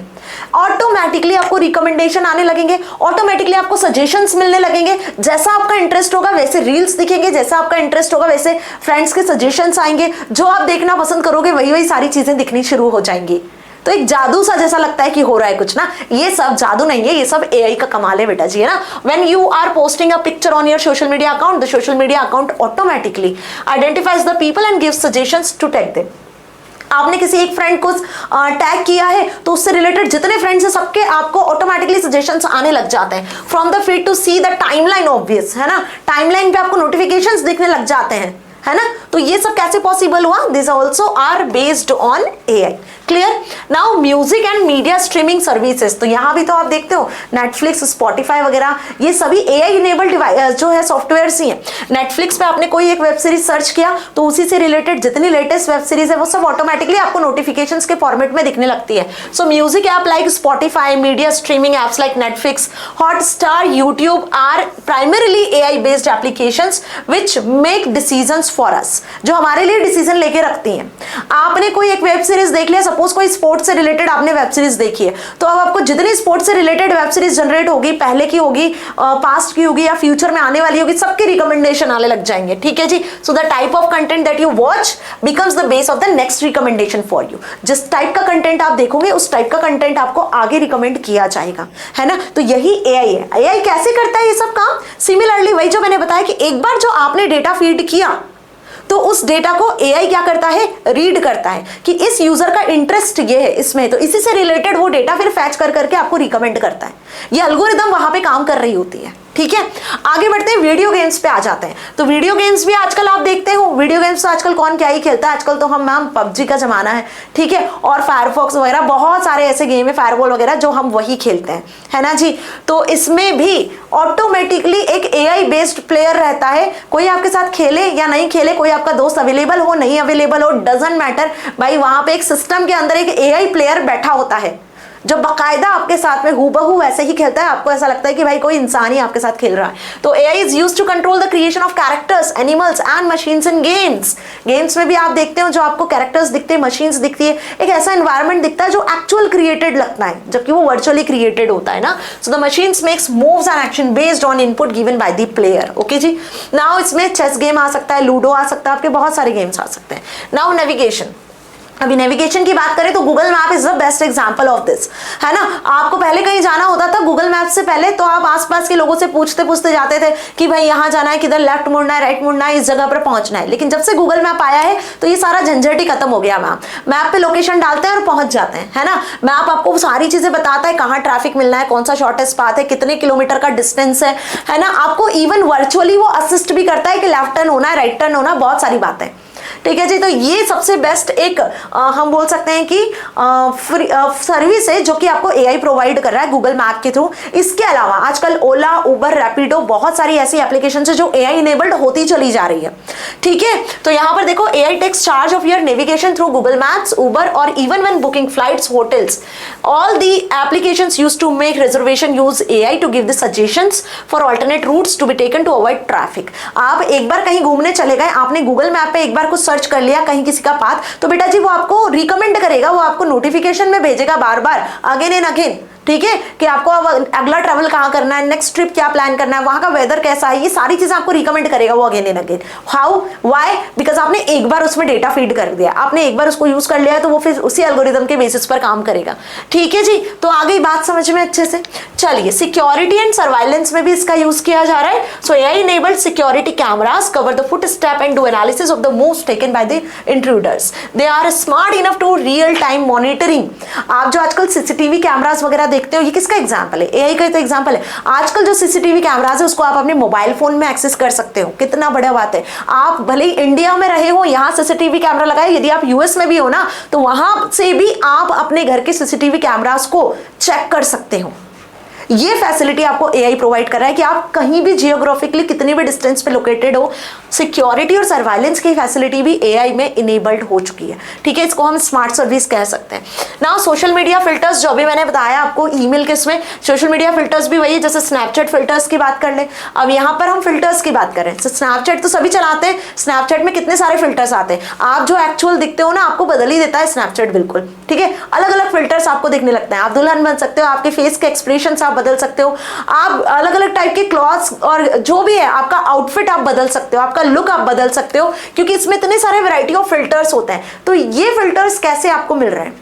ऑटोमेटिकली आपको रिकमेंडेशन आने लगेंगे, ऑटोमेटिकली आपको सजेशंस मिलने लगेंगे। जैसा आपका इंटरेस्ट होगा वैसे रील्स दिखेंगे, जैसा आपका इंटरेस्ट होगा वैसे फ्रेंड्स के सजेशंस आएंगे, जो आप देखना पसंद करोगे वही वही सारी चीजें दिखनी शुरू हो जाएंगी। तो एक जादू सा जैसा लगता है कि हो रहा है कुछ ना, ये सब जादू नहीं है, ये सब एआई का कमाल है बेटा जी, है ना। When you are posting a picture on your social media account, the social media account automatically identifies the people and gives suggestions to tag them. आपने किसी एक फ्रेंड को टैग किया है तो उससे रिलेटेड जितने फ्रेंड्स हैं सबके आपको ऑटोमेटिकली सजेशंस आने लग जाते हैं। From the feed to see the timeline, obvious है ना, टाइमलाइन पे आपको नोटिफिकेशंस दिखने लग जाते हैं, है ना। तो ये सब कैसे पॉसिबल हुआ? This also are based on AI. Clear? Now music and media streaming services, तो यहां भी तो आप देखते हो नेटफ्लिक्स, स्पॉटिफाई वगैरह, ये सभी एआई इनेबल्ड डिवाइस जो है सॉफ्टवेयर्स ही हैं। नेटफ्लिक्स पे आपने कोई एक वेब सीरीज सर्च किया तो उसी से रिलेटेड जितनी लेटेस्ट वेब सीरीज है वो सब ऑटोमेटिकली आपको नोटिफिकेशंस के फॉर्मेट में दिखने लगती है। So music app like Spotify, media streaming apps like Netflix, Hotstar, YouTube are primarily AI based applications which make decisions for us, जो हमारे लिए डिसीजन लेके रखती हैं। आपने कोई एक वेब सीरीज देख लिया, सपोज कोई स्पोर्ट्स से रिलेटेड आपने वेब सीरीज देखी है, तो अब आपको जितनी स्पोर्ट्स से रिलेटेड वेब सीरीज जनरेट होगी, पहले की होगी, पास्ट की होगी या फ्यूचर में आने वाली होगी, सबके रिकमेंडेशन आने लग जाएंगे, ठीक है जी। So the type of content that you watch becomes the base of the next recommendation for you. जिस टाइप का कंटेंट आप देखोगे उस टाइप का कंटेंट आपको आगे रिकमेंड किया जाएगा, है ना। तो यही एआई है। एआई कैसे करता है ये सब काम? सिमिलरली वही जो मैंने बताया कि एक बार जो आपने डेटा फीड किया तो उस डेटा को एआई क्या करता है? रीड करता है कि इस यूजर का इंटरेस्ट ये है इसमें, तो इसी से रिलेटेड वो डेटा फिर फैच कर करके आपको रिकमेंड करता है। ये एल्गोरिदम वहां पे काम कर रही होती है, ठीक है। आगे बढ़ते हैं, वीडियो गेम्स पे आ जाते हैं। तो वीडियो गेम्स भी आजकल आप देखते हो, वीडियो गेम्स तो आजकल कौन क्या ही खेलता है, आजकल तो हम मैम पबजी का जमाना है, ठीक है, और फायरफॉक्स वगैरह बहुत सारे ऐसे गेम है, फायरवॉल वगैरह, जो हम वही खेलते हैं, है ना जी। तो इसमें भी ऑटोमेटिकली एक एआई बेस्ड प्लेयर रहता है। कोई आपके साथ खेले या नहीं खेले, कोई आपका दोस्त अवेलेबल हो नहीं अवेलेबल हो, डजंट मैटर भाई, वहां पे एक सिस्टम के अंदर एक एआई प्लेयर बैठा होता है जो बाकायदा आपके साथ में हूबहू वैसे ही खेलता है। आपको ऐसा लगता है कि भाई कोई इंसान ही आपके साथ खेल रहा है। तो AI is used to control the creation of characters, animals and machines in games. Games में भी आप देखते हो जो आपको कैरेक्टर्स दिखते हैं, मशीन्स दिखती है, एक ऐसा एनवायरनमेंट दिखता है जो एक्चुअल क्रिएटेड लगता है, जबकि वो वर्चुअली क्रिएटेड होता है ना। So the machines makes moves and action based on input given by the player. Okay जी। नाउ इसमें चेस गेम आ सकता है, लूडो आ सकता है, आपके बहुत सारे गेम्स आ सकते हैं। नाउ नेविगेशन, अभी नेविगेशन की बात करें तो Google map is the best example of this, है ना। आपको पहले कहीं जाना होता था, गूगल मैप से पहले तो आप आसपास के लोगों से पूछते पूछते जाते थे कि भाई यहाँ जाना है, किधर लेफ्ट मुड़ना है, राइट मुड़ना है, इस जगह पर पहुंचना है। लेकिन जब से गूगल मैप आया है तो ये सारा झंझट ही खत्म हो गया। मैप पे लोकेशन डालते हैं और पहुंच जाते हैं, है ना। मैप आपको सारी चीजें बताता है, कहाँ ट्रैफिक मिलना है, कौन सा शॉर्टेस्ट पाथ है, कितने किलोमीटर का डिस्टेंस है ना। आपको इवन वर्चुअली वो असिस्ट भी करता है कि लेफ्ट टर्न होना है, राइट टर्न होना, बहुत सारी बातें, ठीक है जी। तो ये सबसे बेस्ट एक हम बोल सकते हैं कि सर्विस है जो कि आपको एआई प्रोवाइड कर रहा है गूगल मैप के थ्रू। इसके अलावा आजकल ओला, उबर, रैपिडो, बहुत सारी ऐसी एप्लीकेशंस है जो एआई इनेबल्ड होती चली जा रही है, ठीक है। तो यहाँ पर देखो, AI takes charge of your navigation through Google Maps, Uber, और even when booking flights, hotels, all the applications used to make reservation use AI to give the suggestions for alternate routes to be taken to avoid traffic. आप एक बार कहीं घूमने चले गए, आपने Google map पे एक बार कुछ सर्च कर लिया कहीं किसी का पाथ, तो बेटा जी वो आपको रिकमेंड करेगा, वो आपको नोटिफिकेशन में भेजेगा बार बार, अगेन एंड अगेन, ठीक है, कि आपको अब अगला ट्रैवल कहाँ करना है, नेक्स्ट ट्रिप क्या प्लान करना है, वहां का वेदर कैसा है, ये सारी चीजें आपको रिकमेंड करेगा वो again and again. How, why? Because आपने एक बार उसमें डेटा फीड कर दिया, आपने एक बार उसको यूज कर लिया, तो वो फिर उसी एल्गोरिदम के बेसिस पर काम करेगा, ठीक है जी। तो आ गई बात समझ में अच्छे से। चलिए, सिक्योरिटी एंड सर्वाइलेंस में भी इसका यूज किया जा रहा है। So AI enabled security cameras cover the foot step and do analysis of the moves taken by the intruders. They are smart enough to real time monitoring. आप जो आजकल सीसीटीवी कैमरास वगैरह देखते हो, ये किसका एग्जाम्पल है? एआई का तो एग्जाम्पल है। आजकल जो सीसीटीवी कैमराज है उसको आप अपने मोबाइल फोन में एक्सेस कर सकते हो, कितना बड़ा बात है। आप भले ही इंडिया में रहे हो, यहाँ सीसीटीवी कैमरा लगाए, यदि आप यूएस में भी हो ना तो वहां से भी आप अपने घर के सीसीटीवी कैमरास को चेक कर सकते हो। ये फैसिलिटी आपको एआई प्रोवाइड कर रहा है कि आप कहीं भी जियोग्राफिकली कितनी भी डिस्टेंस पे लोकेटेड हो, सिक्योरिटी और सर्वाइलेंस की फैसिलिटी भी एआई में इनेबल्ड हो चुकी है। ठीक है, इसको हम स्मार्ट सर्विस कह सकते हैं ना। सोशल मीडिया फिल्टर्स जो भी मैंने बताया आपको ईमेल किसमें, सोशल मीडिया फिल्टर्स भी वही, जैसे स्नैपचैट फिल्टर्स की बात कर ले। अब यहाँ पर हम फिल्टर्स की बात करें, स्नैपचैट तो सभी चलाते हैं, स्नैपचैट में कितने सारे फिल्टर्स आते हैं, आप जो एक्चुअल दिखते हो ना आपको बदल ही देता है स्नैपचैट बिल्कुल। ठीक है, अलग अलग फिल्टर्स आपको दिखने लगते हैं, आप दुल्हन बन सकते हो, आपके फेस के एक्सप्रेशन आप बदल सकते हो, आप अलग अलग टाइप के क्लॉथ्स और जो भी है आपका आउटफिट आप बदल सकते हो, आपका लुक आप बदल सकते हो, क्योंकि इसमें इतने सारे वैरायटी ऑफ फिल्टर्स होते हैं। तो ये फिल्टर्स कैसे आपको मिल रहे हैं,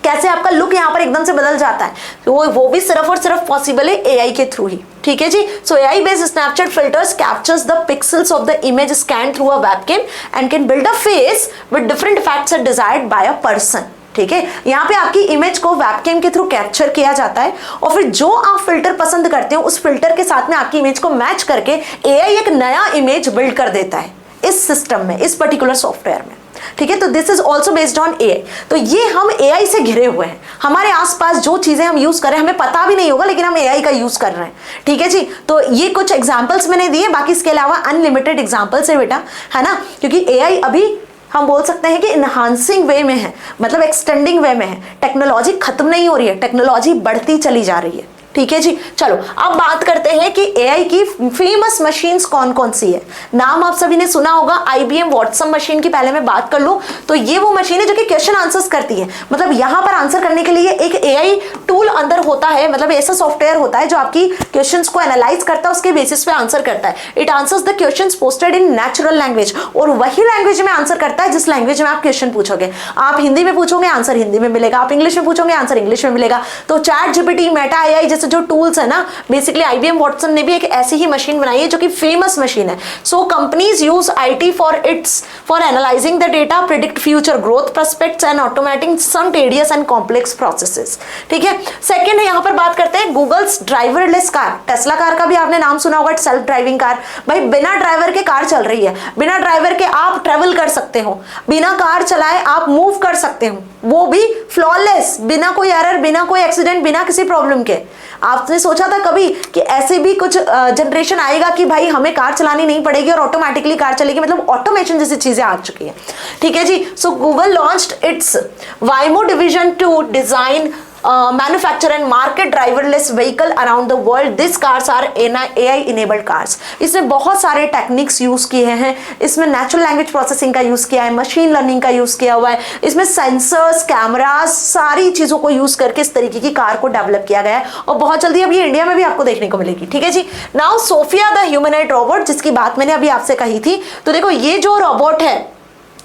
कैसे आपका लुक यहाँ पर एकदम से बदल जाता है, तो वो भी सिर्फ और सिर्फ पॉसिबल है एआई के थ्रू ही। ठीक है जी। So AI based Snapchat filters captures the pixels of the image scan through a webcam and can build a face with different effects desired by a person. ठीक है, यहाँ पे आपकी इमेज को वेबकैम के थ्रू कैप्चर किया जाता है और फिर जो आप फिल्टर पसंद करते हो उस फिल्टर के साथ में आपकी इमेज को मैच करके एआई एक नया इमेज बिल्ड कर देता है इस सिस्टम में, इस पर्टिकुलर सॉफ्टवेयर में। ठीक है, तो this is also based on AI. तो ये हम एआई से घिरे हुए हैं, हमारे आसपास जो चीजें हम यूज कर रहे हैं हमें पता भी नहीं होगा, लेकिन हम एआई का यूज कर रहे हैं। ठीक है जी, तो ये कुछ एग्जांपल्स मैंने दिए, बाकी इसके अलावा अनलिमिटेड एग्जांपल्स है बेटा, है ना, क्योंकि एआई अभी हम बोल सकते हैं कि इनहांसिंग वे में है, मतलब एक्सटेंडिंग वे में है। टेक्नोलॉजी खत्म नहीं हो रही है, टेक्नोलॉजी बढ़ती चली जा रही है। ठीक है जी, चलो अब बात करते हैं कि एआई की फेमस मशीन्स कौन कौन सी है। नाम आप सभी ने सुना होगा, आईबीएम वॉटसन मशीन की पहले मैं बात कर लूं तो ये वो मशीन है जो कि क्वेश्चन आंसर्स करती है। मतलब यहां पर आंसर करने के लिए एक एआई टूल अंदर होता है, मतलब ऐसा सॉफ्टवेयर होता है जो आपकी क्वेश्चंस को एनालाइज करता है, उसके बेसिस पे आंसर करता है। It answers the questions posted in natural language, और वही लैंग्वेज में आंसर करता है जिस लैंग्वेज में आप क्वेश्चन पूछोगे। आप हिंदी में पूछोगे आंसर हिंदी में मिलेगा, आप इंग्लिश में पूछोगे आंसर इंग्लिश में मिलेगा। तो चैट जीपीटी, मेटा एआई जैसे जो टूल्स है ना, बेसिकली आईबीएम वॉटसन ने भी एक ऐसी ही मशीन बनाई है जो कि फेमस मशीन है। So companies use IT for analysing the data, predict future growth prospects and automating some tedious and complex processes. ठीक है, सेकंड है, यहां पर बात करते हैं Google's driverless car. Tesla car का भी आपने नाम सुना होगा, सेल्फ ड्राइविंग कार। भाई बिना ड्राइवर के कार चल रही है, बिना ड्राइवर के आप ट्रेवल कर सकते हो, बिना कार चलाए आप मूव कर सकते हो, वो भी फ्लॉलेस, बिना कोई एरर, बिना कोई एक्सीडेंट, बिना किसी प्रॉब्लम के। आपने सोचा था कभी कि ऐसे भी कुछ जनरेशन आएगा कि भाई हमें कार चलानी नहीं पड़ेगी और ऑटोमेटिकली कार चलेगी, मतलब ऑटोमेशन जैसी चीजें आ चुकी है। ठीक है जी। So Google launched its Waymo division to design manufacture and market driverless vehicle around the world. These cars are AI enabled cars. इसमें बहुत सारे टेक्निक्स यूज किए हैं, इसमें नेचुरल लैंग्वेज प्रोसेसिंग का यूज किया है, मशीन लर्निंग का यूज किया हुआ है, इसमें सेंसर्स, कैमरास, सारी चीजों को यूज करके इस तरीके की कार को डेवलप किया गया है और बहुत जल्दी अब ये इंडिया में भी आपको देखने को मिलेगी। ठीक है जी। Now Sophia the humanoid robot, जिसकी बात मैंने अभी आपसे कही थी, तो देखो ये जो रोबोट है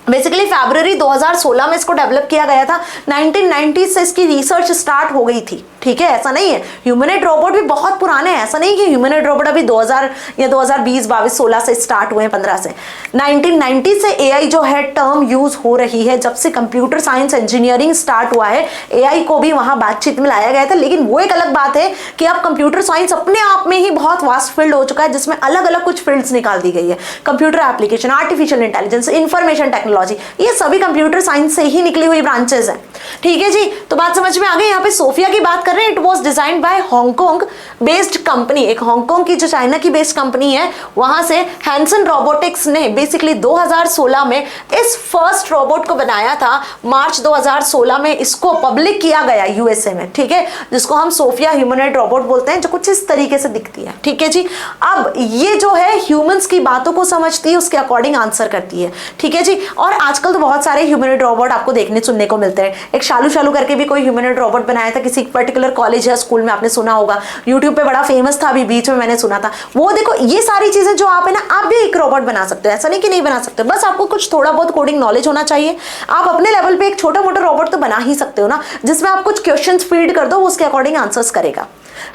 बेसिकली फरवरी 2016 में इसको डेवलप किया गया था। 1990 से इसकी रिसर्च स्टार्ट हो गई थी। ठीक है, ऐसा नहीं है, ह्यूमनॉइड रोबोट भी बहुत पुराने हैं, ऐसा नहीं कि ह्यूमनॉइड रोबोट अभी 2000 या 2020, 22, 16 से स्टार्ट हुए हैं, 15 से। 1990 से एआई जो है टर्म यूज हो रही है, जब से कंप्यूटर साइंस इंजीनियरिंग स्टार्ट हुआ है एआई को भी वहां बातचीत में लाया गया था। लेकिन वो एक अलग बात है कि अब कंप्यूटर साइंस अपने आप में ही बहुत वास्ट फील्ड हो चुका है, जिसमें अलग अलग कुछ फील्ड्स निकाल दी गई है। Computer application, artificial intelligence, information technology, ये सभी कंप्यूटर साइंस से ही निकली हुई ब्रांचेस हैं। ठीक है जी, तो बात समझ में आ गई। यहाँ पे सोफिया की बात कर रहे हैं, it was designed bye Hong Kong based company, एक हांगकांग की जो चाइना की बेस्ड कंपनी है वहां से हैंसन रोबोटिक्स ने बेसिकली 2016 में इस फर्स्ट रोबोट को बनाया था। मार्च 2016 में इसको पब्लिक किया गया यूएसए में। ठीक है, जिसको हम सोफिया ह्यूमनॉइड रोबोट बोलते हैं, जो कुछ इस तरीके से दिखती है। ठीक है जी। अब ये जो है ह्यूमंस की बातों को समझती है, उसके अकॉर्डिंग आंसर करती है। ठीक है जी। और आजकल तो बहुत सारे ह्यूमनॉइड रोबोट आपको देखने सुनने को मिलते हैं। एक शालू शालू करके भी कोई ह्यूमनॉइड रोबोट बनाया था, किसी पर्टिकुलर कॉलेज या स्कूल में, आपने सुना होगा, यूट्यूब पे बड़ा फेमस था, अभी बीच में मैंने सुना था। वो देखो, ये सारी चीजें जो आप है ना, आप भी एक रोबोट बना सकते हो, ऐसा नहीं कि नहीं बना सकते, बस आपको कुछ थोड़ा बहुत कोडिंग नॉलेज होना चाहिए। आप अपने लेवल पे एक छोटा मोटा रोबोट तो बना ही सकते हो ना, जिसमें आप कुछ क्वेश्चंस फीड कर दो, वो उसके अकॉर्डिंग आंसर्स करेगा।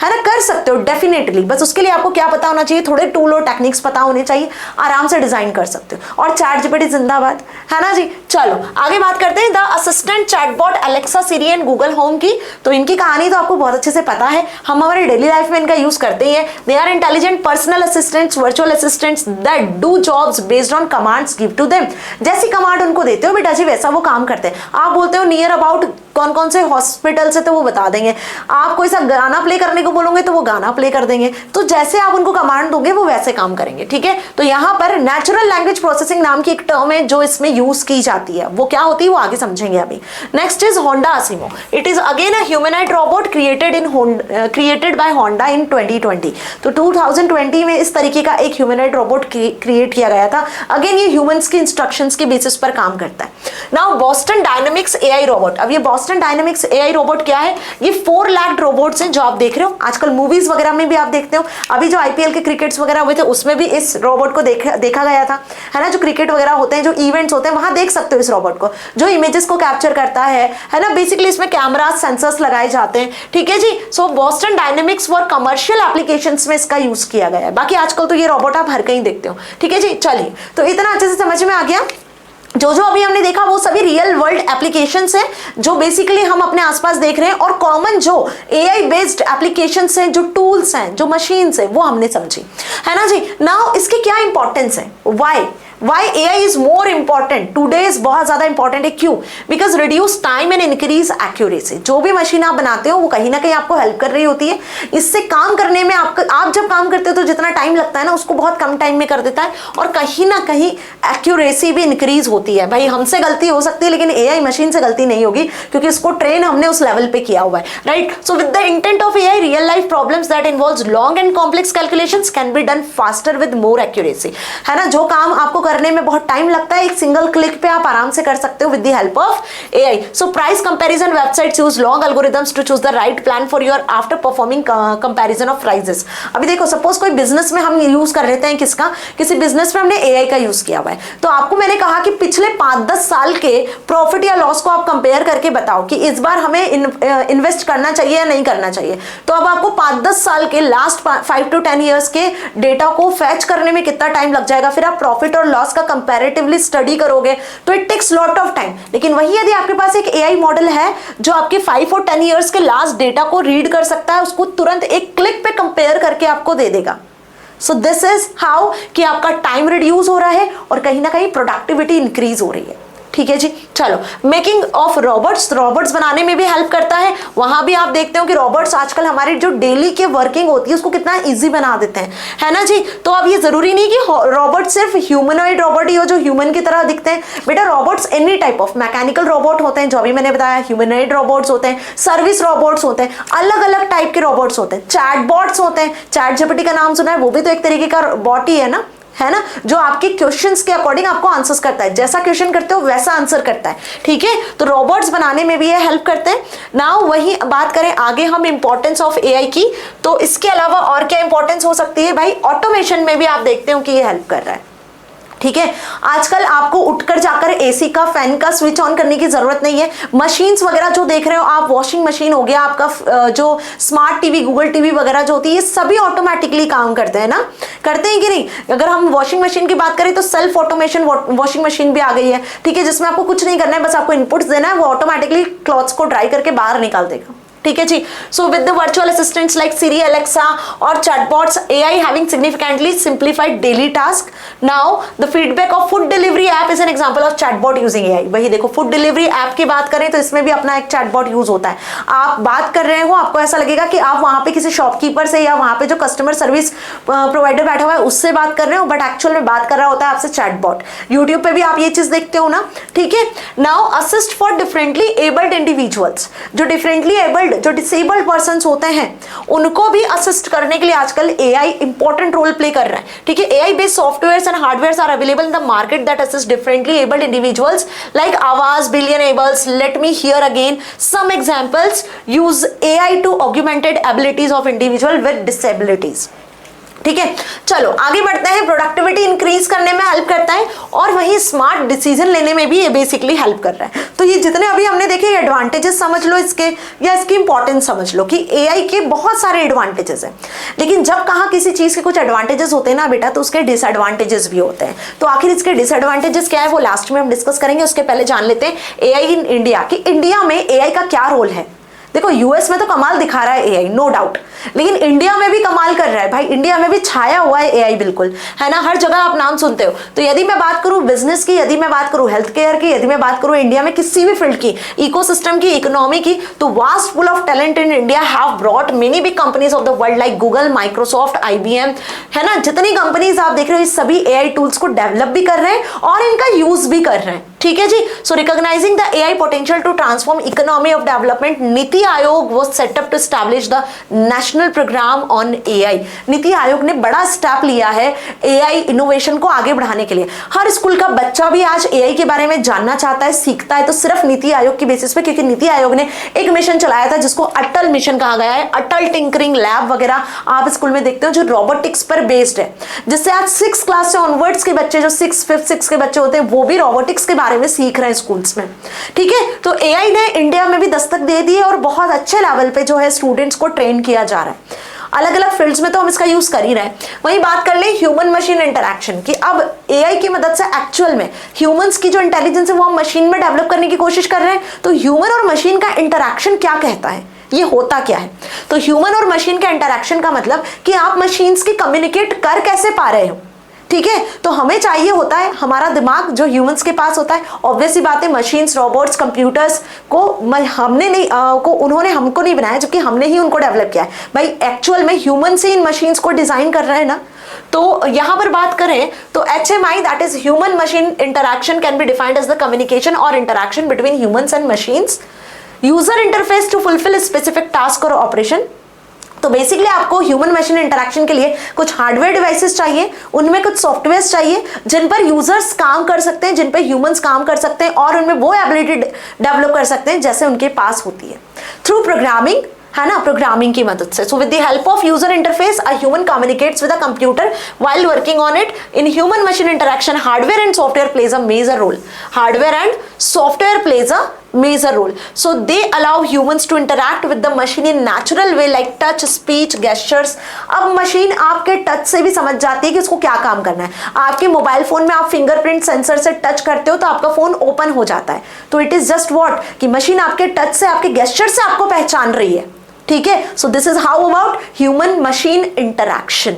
है ना, कर सकते हो डेफिनेटली। बस उसके लिए आपको क्या पता होना चाहिए, थोड़े टूल और टेक्निक्स पता होने चाहिए, आराम से डिजाइन कर सकते हो। और चैट जीपीटी जिंदाबाद, है ना जी। चलो आगे बात करते हैं the assistant chatbot Alexa, Siri and Google Home की। तो इनकी कहानी तो आपको बहुत अच्छे से पता है, हम हमारे डेली लाइफ में इनका यूज करते ही है। They are intelligent personal assistants, virtual assistants that do jobs based on commands give to them. जैसी कमांड उनको देते हो बेटा जी वैसा वो काम करते हैं। आप बोलते हो नियर अबाउट कौन कौन से हॉस्पिटल से, तो वो बता देंगे। आप कोई सा गाना प्ले करने को बोलोगे तो वो गाना प्ले कर देंगे। तो जैसे आप उनको कमांड दोगे वो वैसे काम करेंगे, ठीक है। तो यहाँ पर नेचुरल लैंग्वेज प्रोसेसिंग नाम की एक टर्म है जो इसमें यूज की जाती है, वो क्या होती है वो आगे समझेंगे अभी। Next is Honda Asimo. It is again a humanoid robot created by Honda in 2020। तो 2020 में इस तरीके का एक ह्यूमनॉइड रोबोट क्रिएट किया गया था। अगेन ये ह्यूमंस की इंस्ट्रक्शंस के बेसिस पर काम करता है। Now Boston dynamics AI robot. अब ये बोस्टन डायनामिक्स एआई रोबोट क्या है, ये 4 लाख रोबोट्स हैं जो आप देख रहे हो। आजकल मूवीज वगैरह में भी आप देखते हो, अभी जो आईपीएल के क्रिकेट्स वगैरह हुए थे उसमें भी इस रोबोट को देखा गया था, है ना। जो क्रिकेट वगैरह होते हैं, जो इवेंट्स होते हैं, वहां देख सकते हो इस रोबोट को, जो इमेजेस को कैप्चर करता है ना। बेसिकली इसमें कैमरास सेंसर्स लगाए जाते हैं, ठीक है जी। So Boston Dynamics for commercial applications में इसका यूज किया गया है। बाकी आजकल तो ये रोबोट आप हर कहीं देखते हो, ठीक है जी। चलिए, तो इतना अच्छे से समझ में आ गया। जो अभी हमने देखा वो सभी रियल वर्ल्ड एप्लीकेशंस हैं जो बेसिकली हम अपने आसपास देख रहे हैं, और कॉमन जो एआई बेस्ड एप्लीकेशंस हैं, जो टूल्स हैं, जो मशीन्स हैं, वो हमने समझी, है ना जी। नाउ इसके क्या इंपॉर्टेंस है, why AI is more important todays, बहुत ज्यादा इंपॉर्टेंट है। क्यों? Because reduce time and increase accuracy. जो भी मशीन आप बनाते हो वो कहीं ना कहीं आपको हेल्प कर रही होती है। इससे काम करने में आप जब काम करते हो तो जितना टाइम लगता है ना उसको बहुत कम टाइम में कर देता है, और कहीं ना कहीं एक्यूरेसी भी इंक्रीज होती है। भाई हमसे गलती हो सकती है लेकिन AI मशीन से गलती नहीं होगी, क्योंकि इसको ट्रेन हमने उस लेवल पे किया हुआ है, right. So with the intent of AI, real life problems that involves long and complex calculations can be done faster with more accuracy, है ना। जो काम आपको करने में बहुत टाइम लगता है, एक सिंगल क्लिक पे आप आराम से कर सकते हो with the help of AI। So price comparison websites use long algorithms to choose the right plan for your after performing comparison of prices. अभी देखो, सपोज कोई बिजनेस में हम यूज कर लेते हैं किसका, किसी बिजनेस में हमने AI का यूज किया हुआ है। तो आपको मैंने कहा कि पिछले 5-10 साल के प्रॉफिट या लॉस को आप कंपेयर करके बताओ कि इस बार हमें इन्वेस्ट करना चाहिए या नहीं करना चाहिए। तो अब आपको 5-10 साल के लास्ट 5 to 10 ईयर्स के डेटा को फैच करने में कितना टाइम लग जाएगा, फिर आप प्रॉफिट और लॉस का कंपैरेटिवली स्टडी करोगे तो it takes lot of time. लेकिन वही यदि आपके पास एक AI मॉडल है जो आपके 5 और 10 ईयर्स के लास्ट डेटा को रीड कर सकता है, उसको तुरंत एक क्लिक पे कंपेयर करके आपको दे देगा। सो दिस इज हाउ कि आपका टाइम रिड्यूस हो रहा है और कहीं ना कहीं प्रोडक्टिविटी इंक्रीज हो रही है, ठीक है जी। चलो, मेकिंग ऑफ रॉबोट्स बनाने में भी हेल्प करता है। वहां भी आप देखते हो कि रॉबोट्स आजकल हमारी जो डेली के वर्किंग होती है उसको कितना इजी बना देते हैं, है ना जी। तो अब ये जरूरी नहीं कि रॉबोट सिर्फ ह्यूमनॉइड रॉबोट ही हो जो ह्यूमन की तरह दिखते हैं। Beta robots any type of mechanical robot होते हैं, जो अभी मैंने बताया, ह्यूमनॉइड रोबोट्स होते हैं, सर्विस रोबोट्स होते हैं, अलग अलग टाइप के रोबोट्स होते हैं, चैटबॉट्स होते हैं। चैट जीपीटी का नाम सुना है, वो भी तो एक तरीके का बॉट ही है ना, जो आपके क्वेश्चंस के अकॉर्डिंग आपको आंसर्स करता है, जैसा क्वेश्चन करते हो वैसा आंसर करता है, ठीक है। तो रोबोट्स बनाने में भी ये हेल्प करते हैं। नाउ वही बात करें आगे हम इंपॉर्टेंस ऑफ AI की, तो इसके अलावा और क्या इंपॉर्टेंस हो सकती है भाई, ऑटोमेशन में भी आप देखते हो कि ये हेल्प कर रहा है, ठीक है। आजकल आपको उठकर जाकर AC का, फैन का स्विच ऑन करने की जरूरत नहीं है। मशीन्स वगैरह जो देख रहे हो आप, वॉशिंग मशीन हो गया, आपका जो स्मार्ट टीवी, गूगल टीवी वगैरह जो होती है, ये सभी ऑटोमेटिकली काम करते हैं ना, करते हैं कि नहीं। अगर हम वॉशिंग मशीन की बात करें तो सेल्फ ऑटोमेशन वॉशिंग मशीन भी आ गई है, ठीक है, जिसमें आपको कुछ नहीं करना है, बस आपको इनपुट्स देना है, वो ऑटोमेटिकली क्लॉथ्स को ड्राई करके बाहर निकाल देगा, ठीक है जी। So with the virtual assistants like Siri, Alexa और chatbots, AI having significantly simplified daily task. Now the feedback of food delivery app is an example of chatbot using AI। वही देखो, फूड डिलीवरी ऐप की बात करें तो इसमें भी अपना एक चैटबॉट यूज होता है। आप बात कर रहे हो, आपको ऐसा लगेगा कि आप वहां पे किसी शॉपकीपर से या वहां पे जो कस्टमर सर्विस प्रोवाइडर बैठा हुआ है उससे बात कर रहे हो, बट एक्चुअल में बात कर रहा होता है आपसे चैटबॉट। यूट्यूब पे भी आप ये चीज देखते हो ना, ठीक है। Now assist for differently abled individuals, जो डिफरेंटली एबल्ड, जो डिसेबल्ड पर्सन्स होते हैं, उनको भी असिस्ट करने के लिए आजकल AI इंपॉर्टेंट रोल प्ले कर रहा है, ठीक है। AI based softwares and hardwares are available in the market that assist differently abled individuals like Avaz, billion ables. Let me hear again some examples use AI to augmented abilities of individual with disabilities. ठीक है, चलो आगे बढ़ते हैं। Productivity increase करने में help करता है और वही स्मार्ट डिसीजन लेने में भी ये बेसिकली हेल्प कर रहा है। तो ये जितने अभी हमने देखे एडवांटेजेस समझ लो इसके, या इसकी इंपॉर्टेंस समझ लो कि एआई के बहुत सारे एडवांटेजेस हैं, लेकिन जब कहाँ किसी चीज के कुछ एडवांटेजेस होते हैं ना बेटा, तो उसके डिसएडवांटेजेस भी होते हैं। तो आखिर इसके डिसएडवांटेजेस क्या है वो लास्ट में हम डिस्कस करेंगे। उसके पहले जान लेते हैं एआई इन इंडिया, कि इंडिया में एआई का क्या रोल है। देखो यूएस में तो कमाल दिखा रहा है एआई, नो डाउट, लेकिन इंडिया में भी कमाल कर रहा है भाई। इंडिया में भी छाया हुआ है एआई, बिल्कुल है ना, हर जगह आप नाम सुनते हो। तो यदि मैं बात करूं बिजनेस की, यदि मैं बात करूं हेल्थ केयर की, यदि मैं बात करूं इंडिया में किसी भी फील्ड की, इकोसिस्टम की, इकोनॉमी की, तो vast full of talent in India have brought many big companies of the world like Google, Microsoft, IBM, है ना। जितनी कंपनीज आप देख रहे हो ये सभी एआई टूल्स को डेवलप भी कर रहे हैं और इनका यूज भी कर रहे हैं, ठीक है जी। So recognising the AI potential to transform economy of development, NITI Aayog was set up to establish the national programme on AI. NITI Aayog ने बड़ा स्टेप लिया है एआई इनोवेशन को आगे बढ़ाने के लिए। हर स्कूल का बच्चा भी आज एआई के बारे में जानना चाहता है, सीखता है, तो सिर्फ नीति आयोग की बेसिस पे, क्योंकि नीति आयोग ने एक मिशन चलाया था जिसको अटल मिशन कहा गया है। अटल टिंकरिंग लैब वगैरह आप स्कूल में देखते हो जो रोबोटिक्स पर बेस्ड है, जिससे आज 6 क्लास से ऑनवर्ड्स के बच्चे, जो 6 5 6 के बच्चे होते हैं, वो भी रोबोटिक्स के बारे में सीख रहे हैं स्कूल्स में, ठीक है। तो एआई ने इंडिया में भी दस्तक दे दी है और बहुत अच्छे लेवल पे जो है स्टूडेंट्स को ट्रेन किया जा रहा है। अलग अलग फील्ड्स में तो हम इसका यूज कर ही रहे हैं। वहीं बात कर ले ह्यूमन मशीन इंटरैक्शन की, अब एआई की मदद से एक्चुअल में ह्यूमंस की जो इंटेलिजेंस है वो हम मशीन में डेवलप करने की कोशिश कर रहे हैं। तो ह्यूमन और मशीन का इंटरैक्शन क्या कहता है, ये होता क्या है? तो ह्यूमन और मशीन का इंटरैक्शन का मतलब कि आप मशीन्स की कम्युनिकेट कर कैसे पा रहे हो, ठीक है। तो हमें चाहिए होता है हमारा दिमाग जो ह्यूमंस के पास होता है। ऑब्वियस सी बात है, मशीन्स, रोबोट्स, कंप्यूटर्स को हमने नहीं उन्होंने हमको नहीं बनाया, जबकि हमने ही उनको डेवलप किया है भाई। एक्चुअल में ह्यूमन से इन मशीन्स को डिजाइन कर रहे हैं ना। तो यहां पर बात करें तो HMI, that is human machine interaction, can be defined as the communication और interaction between humans and machines, user interface to fulfil specific task और ऑपरेशन। तो बेसिकली आपको ह्यूमन मशीन इंटरैक्शन के लिए कुछ हार्डवेयर डिवाइसेस चाहिए, उनमें कुछ सॉफ्टवेयर चाहिए जिन पर यूजर्स काम कर सकते हैं, जिन पर ह्यूमंस काम कर सकते हैं और उनमें वो एबिलिटी डेवलप कर सकते हैं जैसे उनके पास होती है थ्रू प्रोग्रामिंग, है ना, प्रोग्रामिंग की मदद से। So with the help of user interface a human communicates with a computer while working on it. In human machine interaction hardware and software plays a major role. Hardware and software plays a major role, so they allow humans to interact with the machine in natural way like touch, speech, gestures। अब machine आपके touch से भी समझ जाती है कि उसको क्या काम करना है। आपके मोबाइल फोन में आप फिंगरप्रिंट सेंसर से टच करते हो तो आपका फोन ओपन हो जाता है। तो इट इज जस्ट व्हाट कि मशीन आपके टच से, आपके गेस्चर से आपको पहचान रही है, ठीक है। So this is how about human machine interaction.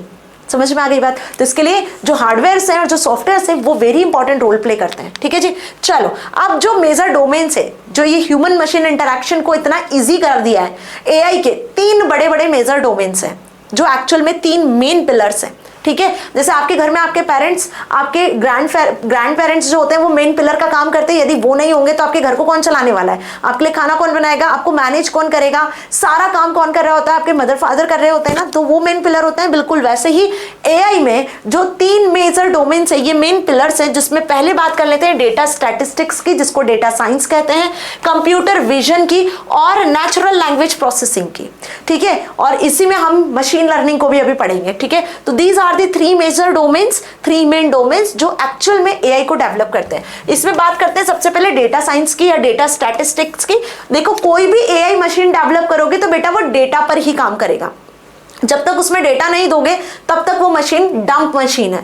समझ में आ गई बात? तो इसके लिए जो हार्डवेयर हैं और जो सॉफ्टवेयर हैं वो वेरी इंपॉर्टेंट रोल प्ले करते हैं, ठीक है जी। चलो अब जो मेजर डोमेन्स है जो ये ह्यूमन मशीन इंटरैक्शन को इतना इजी कर दिया है, एआई के 3 बड़े बड़े मेजर डोमेन्स हैं जो एक्चुअल में 3 मेन पिलर्स हैं, ठीक है। जैसे आपके घर में आपके पेरेंट्स, आपके ग्रैंड पेरेंट्स जो होते हैं वो मेन पिलर का काम करते हैं। यदि वो नहीं होंगे तो आपके घर को कौन चलाने वाला है? आपके लिए खाना कौन बनाएगा? आपको मैनेज कौन करेगा? सारा काम कौन कर रहा होता है? आपके मदर फादर कर रहे होते हैं ना, तो वो मेन पिलर होते हैं। बिल्कुल वैसे ही एआई में जो 3 मेजर डोमेन्स है, ये मेन पिलर्स है, जिसमें पहले बात कर लेते हैं डेटा स्टैटिस्टिक्स की, जिसको डेटा साइंस कहते हैं, कंप्यूटर विजन की और नेचुरल लैंग्वेज प्रोसेसिंग की, ठीक है। और इसी में हम मशीन लर्निंग को भी अभी पढ़ेंगे, ठीक है। तो these are the 3 major domains, 3 main domains जो एक्चुअल में एआई को डेवलप करते हैं। इसमें बात करते हैं सबसे पहले डेटा साइंस की या डेटा स्टैटिस्टिक्स की। देखो कोई भी एआई मशीन डेवलप करोगे तो बेटा वो डेटा पर ही काम करेगा। जब तक उसमें डेटा नहीं दोगे तब तक वो मशीन डंप मशीन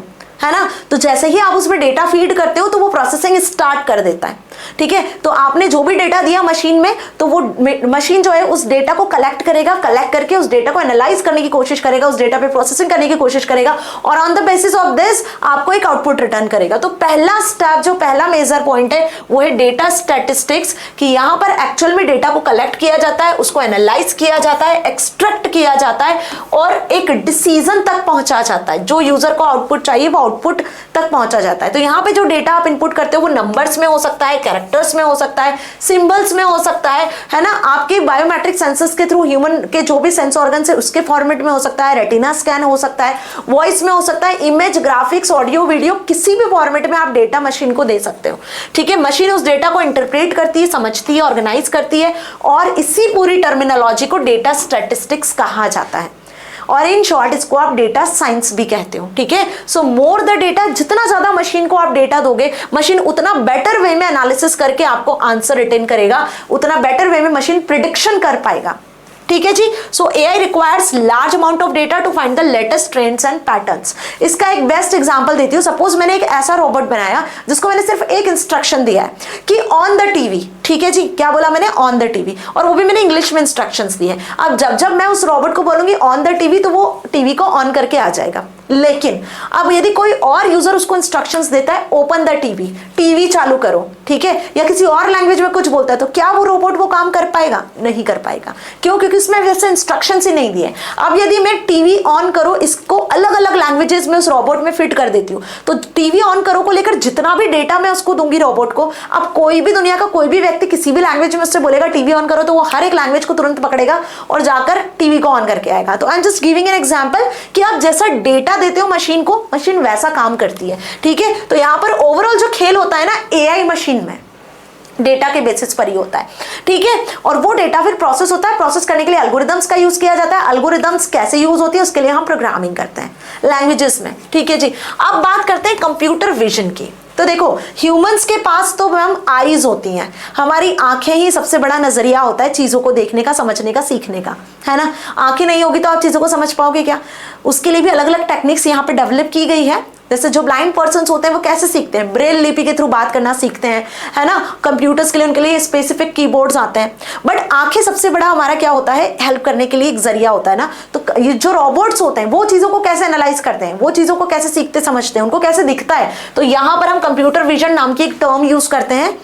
है ना। तो जैसे ही आप उसमें डेटा फीड करते हो तो वो प्रोसेसिंग स्टार्ट कर देता है, ठीक है। तो आपने जो भी डेटा दिया मशीन में, तो वो मशीन जो है उस डेटा को कलेक्ट करेगा, कलेक्ट करके उस डेटा को एनालाइज करने की कोशिश करेगा, उस डेटा पे प्रोसेसिंग करने की कोशिश करेगा और on the basis of this आपको एक आउटपुट रिटर्न करेगा। तो पहला स्टेप, जो पहला मेजर पॉइंट है वो है डेटा स्टैटिस्टिक्स, कि यहाँ पर एक्चुअल में डेटा को कलेक्ट किया जाता है, उसको एनालाइज किया जाता है, एक्सट्रैक्ट किया जाता है और एक डिसीजन तक पहुंचा जाता है। जो यूजर को आउटपुट चाहिए वो आउटपुट तक पहुंचा जाता है। तो यहाँ पे जो डेटा आप इनपुट करते हो वो नंबर्स में हो सकता है, कैरेक्टर्स में हो सकता है, सिंबल्स में हो सकता है ना। आपके बायोमेट्रिक सेंसर्स के थ्रू ह्यूमन के जो भी सेंस ऑर्गन है उसके फॉर्मेट में हो सकता है, रेटिना स्कैन हो सकता है, वॉइस में हो सकता है, इमेज, ग्राफिक्स, ऑडियो, वीडियो, किसी भी फॉर्मेट में आप डेटा मशीन को दे सकते हो, ठीक है। मशीन उस डेटा को इंटरप्रेट करती है, समझती है, ऑर्गेनाइज करती है और इसी पूरी टर्मिनोलॉजी को डेटा स्टैटिस्टिक्स कहा जाता है। और इन शॉर्ट इसको आप डेटा साइंस भी कहते हो, ठीक है। सो मोर द डेटा, जितना ज्यादा मशीन को आप डेटा दोगे, मशीन उतना बेटर वे में एनालिसिस करके आपको आंसर रिटर्न करेगा, उतना बेटर वे में मशीन प्रिडिक्शन कर पाएगा, ठीक है जी। So AI requires large amount of data to find the latest trends and patterns. इसका एक बेस्ट एग्जांपल देती हूँ। सपोज मैंने एक ऐसा रोबोट बनाया जिसको मैंने सिर्फ एक इंस्ट्रक्शन दिया है कि ऑन द टीवी, ठीक है जी, क्या बोला मैंने, ऑन द टीवी, और वो भी मैंने इंग्लिश में इंस्ट्रक्शंस दिए। अब जब जब मैं उस रोबोट को बोलूंगी ऑन द टीवी, तो वो टीवी को ऑन करके आ जाएगा। लेकिन अब यदि कोई और यूजर उसको इंस्ट्रक्शंस देता है ओपन द टीवी, टीवी चालू करो, ठीक है, या किसी और लैंग्वेज में कुछ बोलता है, तो क्या वो रोबोट वो काम कर पाएगा? नहीं कर पाएगा। क्यों? क्योंकि उसमें वैसे इंस्ट्रक्शंस ही नहीं दिए। अब यदि मैं टीवी ऑन करो इसको अलग अलग लैंग्वेजेस में उस रोबोट में फिट कर देती हूँ, तो टीवी ऑन करो को लेकर जितना भी डेटा मैं उसको दूंगी रोबोट को, अब कोई भी दुनिया का कोई भी व्यक्ति किसी भी लैंग्वेज में उससे बोलेगा टीवी ऑन करो, तो वो हर एक लैंग्वेज को तुरंत पकड़ेगा और जाकर टीवी को ऑन करके आएगा। तो I am just giving an example कि आप जैसा डेटा देते हो मशीन को, मशीन वैसा काम करती है, ठीक है। तो यहां पर ओवरऑल जो खेल होता है ना एआई मशीन में, डेटा के बेसिस पर ही होता है, ठीक है। और वो डेटा फिर प्रोसेस होता है, प्रोसेस करने के लिए एल्गोरिदम्स का यूज किया जाता है। एल्गोरिदम्स कैसे यूज होती है उसके लिए हम प्रोग्रामिंग करते हैं लैंग्वेजेस में, ठीक है जी। अब बात करते हैं कंप्यूटर विजन की। तो देखो ह्यूमंस के पास तो मैम आईज होती हैं, हमारी आंखें ही सबसे बड़ा नजरिया होता है चीजों को देखने का, समझने का, सीखने का, है ना। आंखें नहीं होगी तो आप चीजों को समझ पाओगे क्या? उसके लिए भी अलग अलग टेक्निक्स यहाँ पे डेवलप की गई है। जैसे जो ब्लाइंड पर्सन्स होते हैं वो कैसे सीखते हैं, ब्रेल लिपि के थ्रू बात करना सीखते हैं, है ना। कंप्यूटर्स के लिए उनके लिए स्पेसिफिक कीबोर्ड्स आते हैं, बट आंखें सबसे बड़ा हमारा क्या होता है, हेल्प करने के लिए एक जरिया होता है ना। तो ये जो रोबोट्स होते हैं वो चीजों को कैसे एनालाइज करते हैं, वो चीजों को कैसे सीखते समझते हैं, उनको कैसे दिखता है, तो यहाँ पर हम कंप्यूटर विजन नाम की एक टर्म यूज करते हैं,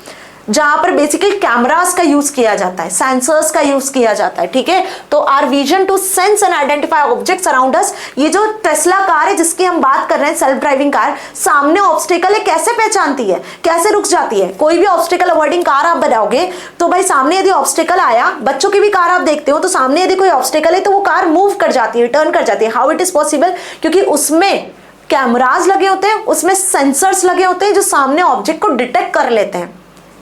जहां पर बेसिकली कैमरास का यूज किया जाता है, सेंसर्स का यूज किया जाता है, ठीक है। तो are vision to sense and identify objects around us. ये जो टेस्ला कार है जिसकी हम बात कर रहे हैं, सेल्फ ड्राइविंग कार, सामने ऑब्स्टेकल है कैसे पहचानती है, कैसे रुक जाती है। कोई भी ऑब्स्टेकल अवॉइडिंग कार आप बनाओगे तो भाई सामने यदि ऑब्स्टेकल आया, बच्चों की भी कार आप देखते हो तो सामने यदि कोई ऑब्स्टेकल है तो वो कार मूव कर जाती है, टर्न कर जाती है। How it is possible? क्योंकि उसमें कैमराज लगे होते हैं, उसमें सेंसर्स लगे होते हैं जो सामने ऑब्जेक्ट को डिटेक्ट कर लेते हैं,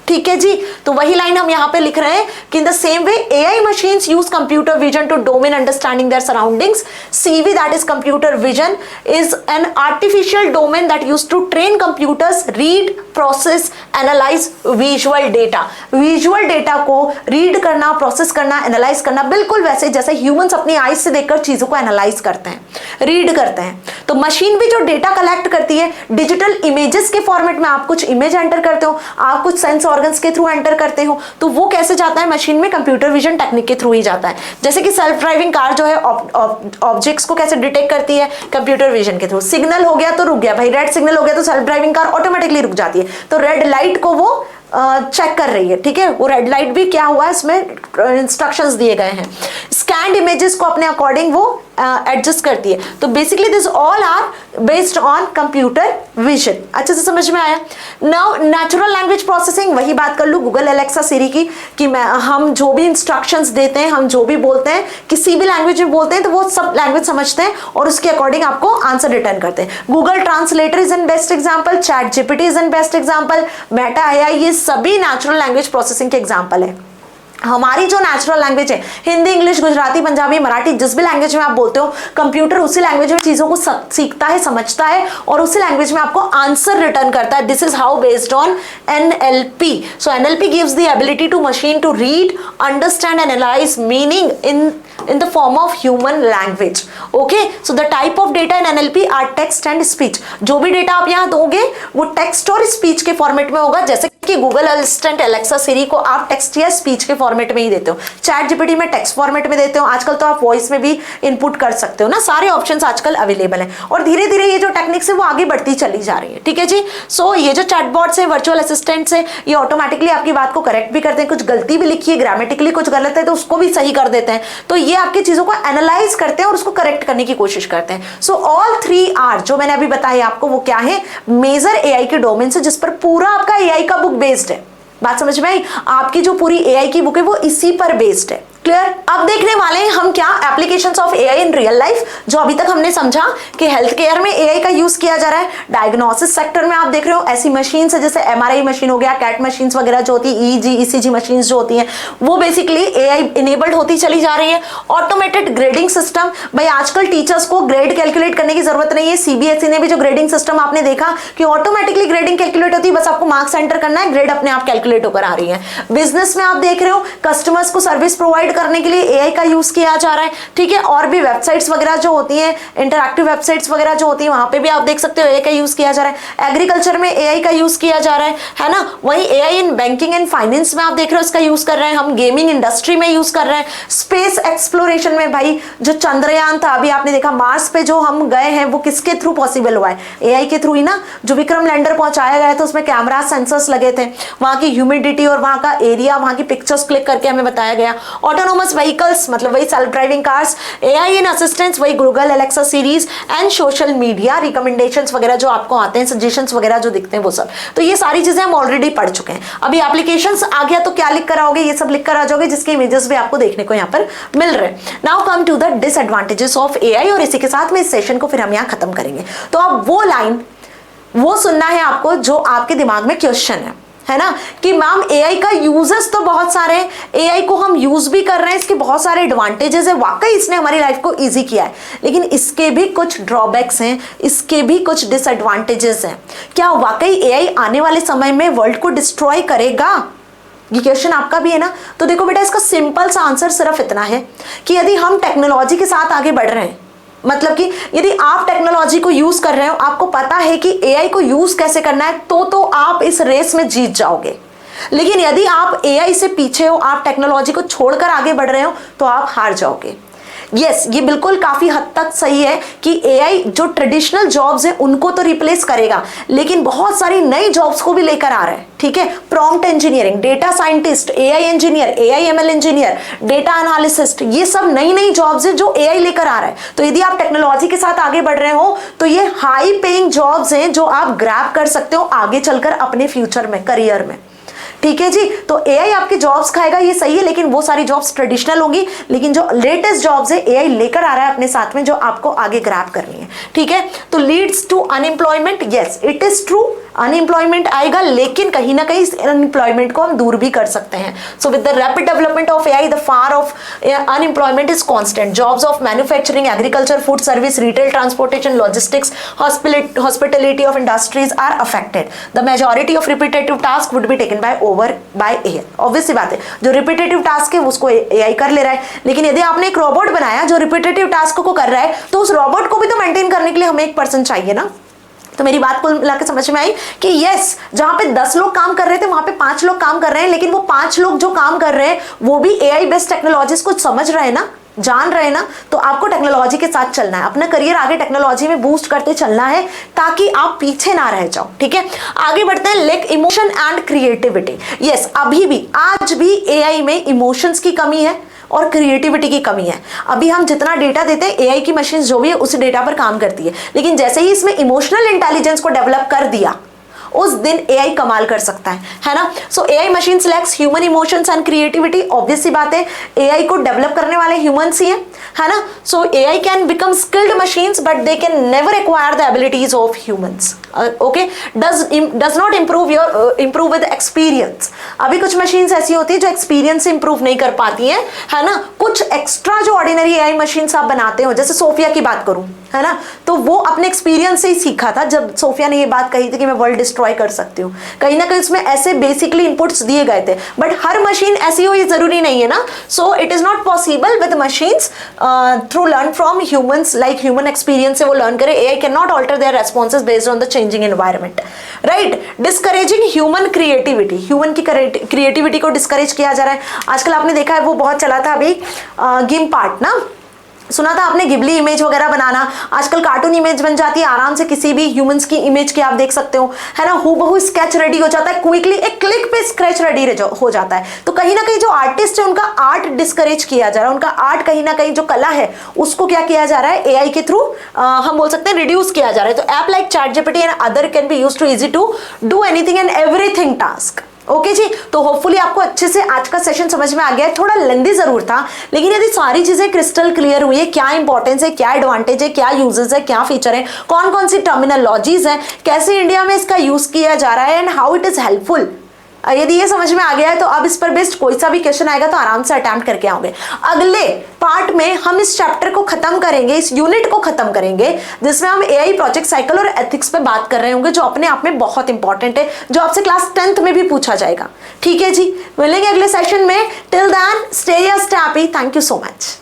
ठीक है जी। तो वही लाइन हम यहां पे लिख रहे हैं कि in the same way AI machines use computer vision to domain understanding their surroundings. CV that is computer vision is an artificial domain that use to train computers read, process, analyse visual data. Visual data को read करना, process करना, analyse करना, बिल्कुल वैसे जैसे humans अपनी eyes से देखकर चीजों को एनालाइज करते हैं, रीड करते हैं। तो मशीन भी जो डेटा कलेक्ट करती है डिजिटल इमेजेस के फॉर्मेट में, आप कुछ इमेज एंटर करते हो, आप कुछ सेंस ऑर्गन्स के थ्रू एंटर करते हो, तो वो कैसे जाता है मशीन में? कंप्यूटर विजन टेक्निक के थ्रू ही जाता है। जैसे कि सेल्फ ड्राइविंग कार जो है ऑब्जेक्ट्स को कैसे डिटेक्ट करती है? कंप्यूटर विजन के थ्रू। सिग्नल हो गया तो रुक गया भाई, रेड सिग्नल हो गया तो सेल्फ ड्राइविंग कार ऑटोमेटिकली रुक जाती है। तो रेड लाइट को वो चेक कर रही है, ठीक है। वो रेड लाइट भी क्या हुआ, इसमें इंस्ट्रक्शंस दिए गए हैं। स्कैन्ड इमेजेस को अपने अकॉर्डिंग वो एडजस्ट करती है। तो basically this all are based on computer vision. अच्छे से समझ में आया? नाउ नेचुरल लैंग्वेज प्रोसेसिंग, वही बात कर लूँ गूगल एलेक्सा सिरी की, कि हम जो भी इंस्ट्रक्शंस देते हैं, हम जो भी बोलते हैं, किसी भी लैंग्वेज में बोलते हैं तो वो सब लैंग्वेज समझते हैं और उसके अकॉर्डिंग आपको आंसर रिटर्न करते हैं। Google translator is an best example, chat GPT is an best example, Meta AI, ये सभी नेचुरल लैंग्वेज प्रोसेसिंग के एग्जाम्पल है। हमारी जो नेचुरल लैंग्वेज है, हिंदी, इंग्लिश, गुजराती, पंजाबी, मराठी, जिस भी लैंग्वेज में आप बोलते हो, कंप्यूटर उसी लैंग्वेज में चीजों को सीखता है, समझता है और उसी लैंग्वेज में आपको आंसर रिटर्न करता है। This is how based on NLP. So NLP gives the ability to machine to read, understand and analyze meaning in the form of human language. Okay, so the type of data in NLP are text and speech. जो भी data आप यहाँ दोगे वो text और speech के format में होगा, जैसे कि गूगल असिस्टेंट, एलेक्सा, सिरी को आप टेक्स्ट या स्पीच के फॉर्मेट में ही देते हो, चैट जीपीटी में टेक्स्ट फॉर्मेट में देते हो, आजकल तो आप वॉइस में भी इनपुट कर सकते हो ना, सारे ऑप्शंस आजकल अवेलेबल हैं। और धीरे धीरे ये जो टेक्निक्स है वो आगे बढ़ती चली जा रही है, ठीक है जी। सो ये जो चैटबॉट्स है, वर्चुअल असिस्टेंट्स है, ये ऑटोमेटिकली आपकी बात को करेक्ट भी करते हैं, कुछ गलती भी लिखी है, ग्रामेटिकली कुछ गलत है तो उसको भी सही कर देते हैं। तो ये आपकी चीजों को एनालाइज करते हैं और उसको करेक्ट करने की कोशिश करते हैं। सो ऑल 3 आर जो मैंने अभी बताया आपको, वो क्या है? मेजर एआई के डोमेन से, जिस पर पूरा आपका एआई का बुक बेस्ड है। बात समझ में आई? आपकी जो पूरी एआई की बुक है वो इसी पर बेस्ड है, क्लियर? अब देखने वाले हैं हम क्या applications of AI in real life. जो अभी तक हमने समझा कि हेल्थ केयर में एआई का यूज किया जा रहा है, डायग्नोसिस सेक्टर में आप देख रहे हो ऐसी मशीन है जैसे एमआरआई मशीन हो गया, कैट मशीन वगैरह जो होती है, ईजी ईसीजी मशीन जो होती हैं वो बेसिकली एआई इनेबल्ड होती चली जा रही है। ऑटोमेटेड ग्रेडिंग सिस्टम, भाई आजकल टीचर्स को ग्रेड कैलकुलेट करने की जरूरत नहीं है। सीबीएसई ने भी जो ग्रेडिंग सिस्टम आपने देखा कि ऑटोमेटिकली ग्रेडिंग कैलकुलेट होती है, बस आपको मार्क्स एंटर करना है, ग्रेड अपने आप कैलकुलेट होकर आ रही है। बिजनेस में आप देख रहे हो कस्टमर्स को सर्विस प्रोवाइड करने के लिए एआई का यूज किया जा रहा है, ठीक है। और भी वेबसाइट्स वगैरह जो होती हैं, इंटरैक्टिव वेबसाइट्स वगैरह जो होती है वहां पे भी आप देख सकते हो एआई का यूज किया जा रहा है। एग्रीकल्चर में एआई का यूज किया जा रहा है ना। वहीं AI in banking and finance में आप देख रहे हो इसका यूज कर रहे हैं हम। गेमिंग इंडस्ट्री में यूज कर रहे हैं। स्पेस एक्सप्लोरेशन में भाई जो चंद्रयान था अभी आपने देखा मार्स पे जो हम गए हैं वो किसके थ्रू पॉसिबल हुआ है? एआई के थ्रू ही ना। जो विक्रम लैंडर पहुंचाया गया था उसमें कैमरा सेंसर्स लगे थे, वहां की ह्यूमिडिटी और वहां का एरिया, वहां की पिक्चर्स क्लिक करके हमें बताया गया। ऑटोनोमस व्हीकल्स मतलब वही सेल्फ ड्राइविंग कार्स, एआई इन असिस्टेंट्स वही Google Alexa series and social media recommendations वगैरह जो आपको आते हैं, सजेशंस वगैरह जो दिखते हैं वो सब। तो ये सारी चीजें हम ऑलरेडी पढ़ चुके हैं। अभी एप्लीकेशंस आ गया तो क्या लिख कर आओगे? ये सब लिख कर आ जाओगे जिसके इमेजेस भी आपको देखने को यहाँ पर मिल रहे हैं। Now come to the disadvantages of AI और इसी के साथ में इस सेशन को फिर हम यहाँ खत्म करेंगे। तो अब वो लाइन वो सुनना है आपको जो आपके दिमाग में क्वेश्चन है ना कि मैम एआई का यूजेस तो बहुत सारे हैं, एआई को हम यूज भी कर रहे हैं, इसके बहुत सारे एडवांटेजेस है, वाकई इसने हमारी लाइफ को इजी किया है, लेकिन इसके भी कुछ ड्रॉबैक्स हैं, इसके भी कुछ डिसएडवांटेजेस हैं। क्या वाकई एआई आने वाले समय में वर्ल्ड को डिस्ट्रॉय करेगा? ये क्वेश्चन आपका भी है ना। तो देखो बेटा इसका सिंपल सा आंसर सिर्फ इतना है कि यदि हम टेक्नोलॉजी के साथ आगे बढ़ रहे हैं, मतलब कि यदि आप टेक्नोलॉजी को यूज कर रहे हो, आपको पता है कि एआई को यूज कैसे करना है, तो आप इस रेस में जीत जाओगे। लेकिन यदि आप एआई से पीछे हो, आप टेक्नोलॉजी को छोड़कर आगे बढ़ रहे हो, तो आप हार जाओगे। यस, ये बिल्कुल काफी हद तक सही है कि एआई जो ट्रेडिशनल जॉब्स हैं उनको तो रिप्लेस करेगा, लेकिन बहुत सारी नई जॉब्स को भी लेकर आ रहा है, ठीक है। Prompt engineering, data scientist, AI engineer, AI ML engineer, data analyst, ये सब नई नई जॉब्स हैं जो एआई लेकर आ रहा है। तो यदि आप टेक्नोलॉजी के साथ आगे बढ़ रहे हो तो ये हाई पेइंग जॉब्स हैं जो आप ग्रैब कर सकते हो आगे चलकर अपने फ्यूचर में, करियर में, ठीक है जी। तो एआई आपकी जॉब्स खाएगा ये सही है, लेकिन वो सारी जॉब्स ट्रेडिशनल होंगी, लेकिन जो लेटेस्ट जॉब्स है एआई लेकर आ रहा है अपने साथ में जो आपको आगे ग्रैब करनी है, ठीक है। तो leads to unemployment, yes it is true, unemployment आएगा, लेकिन कहीं ना कहीं अनएम्प्लॉयमेंट को हम दूर भी कर सकते हैं। So with the rapid development of AI the fear of unemployment is constant. Jobs of manufacturing, agriculture, food service, retail, transportation, logistics, hospitality of industries are affected. The majority of repetitive task would be taken by AI. Obvious सी बात है, जो repetitive task है उसको AI कर ले रहा है, लेकिन यदि आपने एक रोबोट बनाया जो रिपीटेटिव टास्क को कर रहा है, तो उस रोबोट को भी तो मेंटेन करने के लिए हमें एक पर्सन चाहिए ना। तो मेरी बात को मिलाकर समझ में आई कि यस, जहां पे 10 लोग काम कर रहे थे वहां पे 5 लोग काम कर रहे हैं, लेकिन वो 5 लोग जो काम कर रहे हैं वो भी एआई बेस्ड टेक्नोलॉजीज को समझ रहे हैं ना, जान रहे ना। तो आपको टेक्नोलॉजी के साथ चलना है, अपना करियर आगे टेक्नोलॉजी में बूस्ट करते चलना है ताकि आप पीछे ना रह जाओ, ठीक है। आगे बढ़ते हैं। Lake emotion and creativity, yes अभी भी आज भी एआई में इमोशंस की कमी है और क्रिएटिविटी की कमी है। अभी हम जितना डेटा देते हैं एआई की मशीन जो भी है उस डेटा पर काम करती है, लेकिन जैसे ही इसमें इमोशनल इंटेलिजेंस को डेवलप कर दिया उस दिन एआई कमाल कर सकता है ना। So AI machine selects human emotions and creativity. Obvious सी बात है, एआई को डेवलप करने वाले ह्यूमंस ही हैं, है ना। So AI can become skilled machines but they can never acquire the abilities of humans, okay. Does not improve with experience. अभी कुछ मशीन्स ऐसी होती है जो एक्सपीरियंस से इंप्रूव नहीं कर पाती हैं, है ना। कुछ एक्स्ट्रा जो ऑर्डिनरी एआई मशीन्स आप बनाते हो, जैसे सोफिया की बात करूं, है ना, तो वो अपने एक्सपीरियंस से ही सीखा था। जब सोफिया ने ये बात कही थी कि मैं वर्ल्ड डिस्ट्रॉय कर सकती हूँ, कहीं ना कहीं उसमें ऐसे बेसिकली इनपुट्स दिए गए थे, बट हर मशीन ऐसी हो ये जरूरी नहीं है ना। So it is not possible with machines through learn from humans, like human experience से वो लर्न करे। AI can not alter their responses based on the changing environment, right. Discouraging human creativity, human की creativity को discourage किया जा रहा है। आजकल आपने देखा है वो बहुत चला था अभी गिम पार्ट ना, सुना था आपने, गिबली इमेज वगैरह बनाना, आजकल कार्टून इमेज बन जाती है आराम से, किसी भी ह्यूमंस की इमेज की आप देख सकते हो, है ना। हूबहू स्केच रेडी हो जाता है क्विकली, एक क्लिक पे स्केच रेडी हो जाता है। तो कहीं ना कहीं जो आर्टिस्ट है उनका आर्ट डिस्करेज किया जा रहा है, उनका आर्ट कहीं ना कहीं जो कला है उसको क्या किया जा रहा है, एआई के थ्रू हम बोल सकते हैं रिड्यूस किया जा रहा है। तो app like ChatGPT and other can be used to easy to do anything and everything task, okay जी, तो होपफुली आपको अच्छे से आज का सेशन समझ में आ गया है। थोड़ा लेंदी जरूर था, लेकिन यदि सारी चीजें क्रिस्टल क्लियर हुई है, क्या इंपॉर्टेंस है, क्या एडवांटेज है, क्या यूजेस है, क्या फीचर है, कौन कौन सी टर्मिनोलॉजीज है, कैसे इंडिया में इसका यूज किया जा रहा है and how it is helpful, यदि ये समझ में आ गया है तो अब इस पर बेस्ड कोई सा भी क्वेश्चन आएगा तो आराम से अटेम्प्ट करके आओगे। अगले पार्ट में हम इस चैप्टर को खत्म करेंगे, इस यूनिट को खत्म करेंगे, जिसमें हम एआई प्रोजेक्ट साइकिल और एथिक्स पे बात कर रहे होंगे, जो अपने आप में बहुत इंपॉर्टेंट है, जो आपसे क्लास 10th में भी पूछा जाएगा। ठीक है जी, मिलेंगे अगले सेशन में। Till then stay happy. Thank you so much.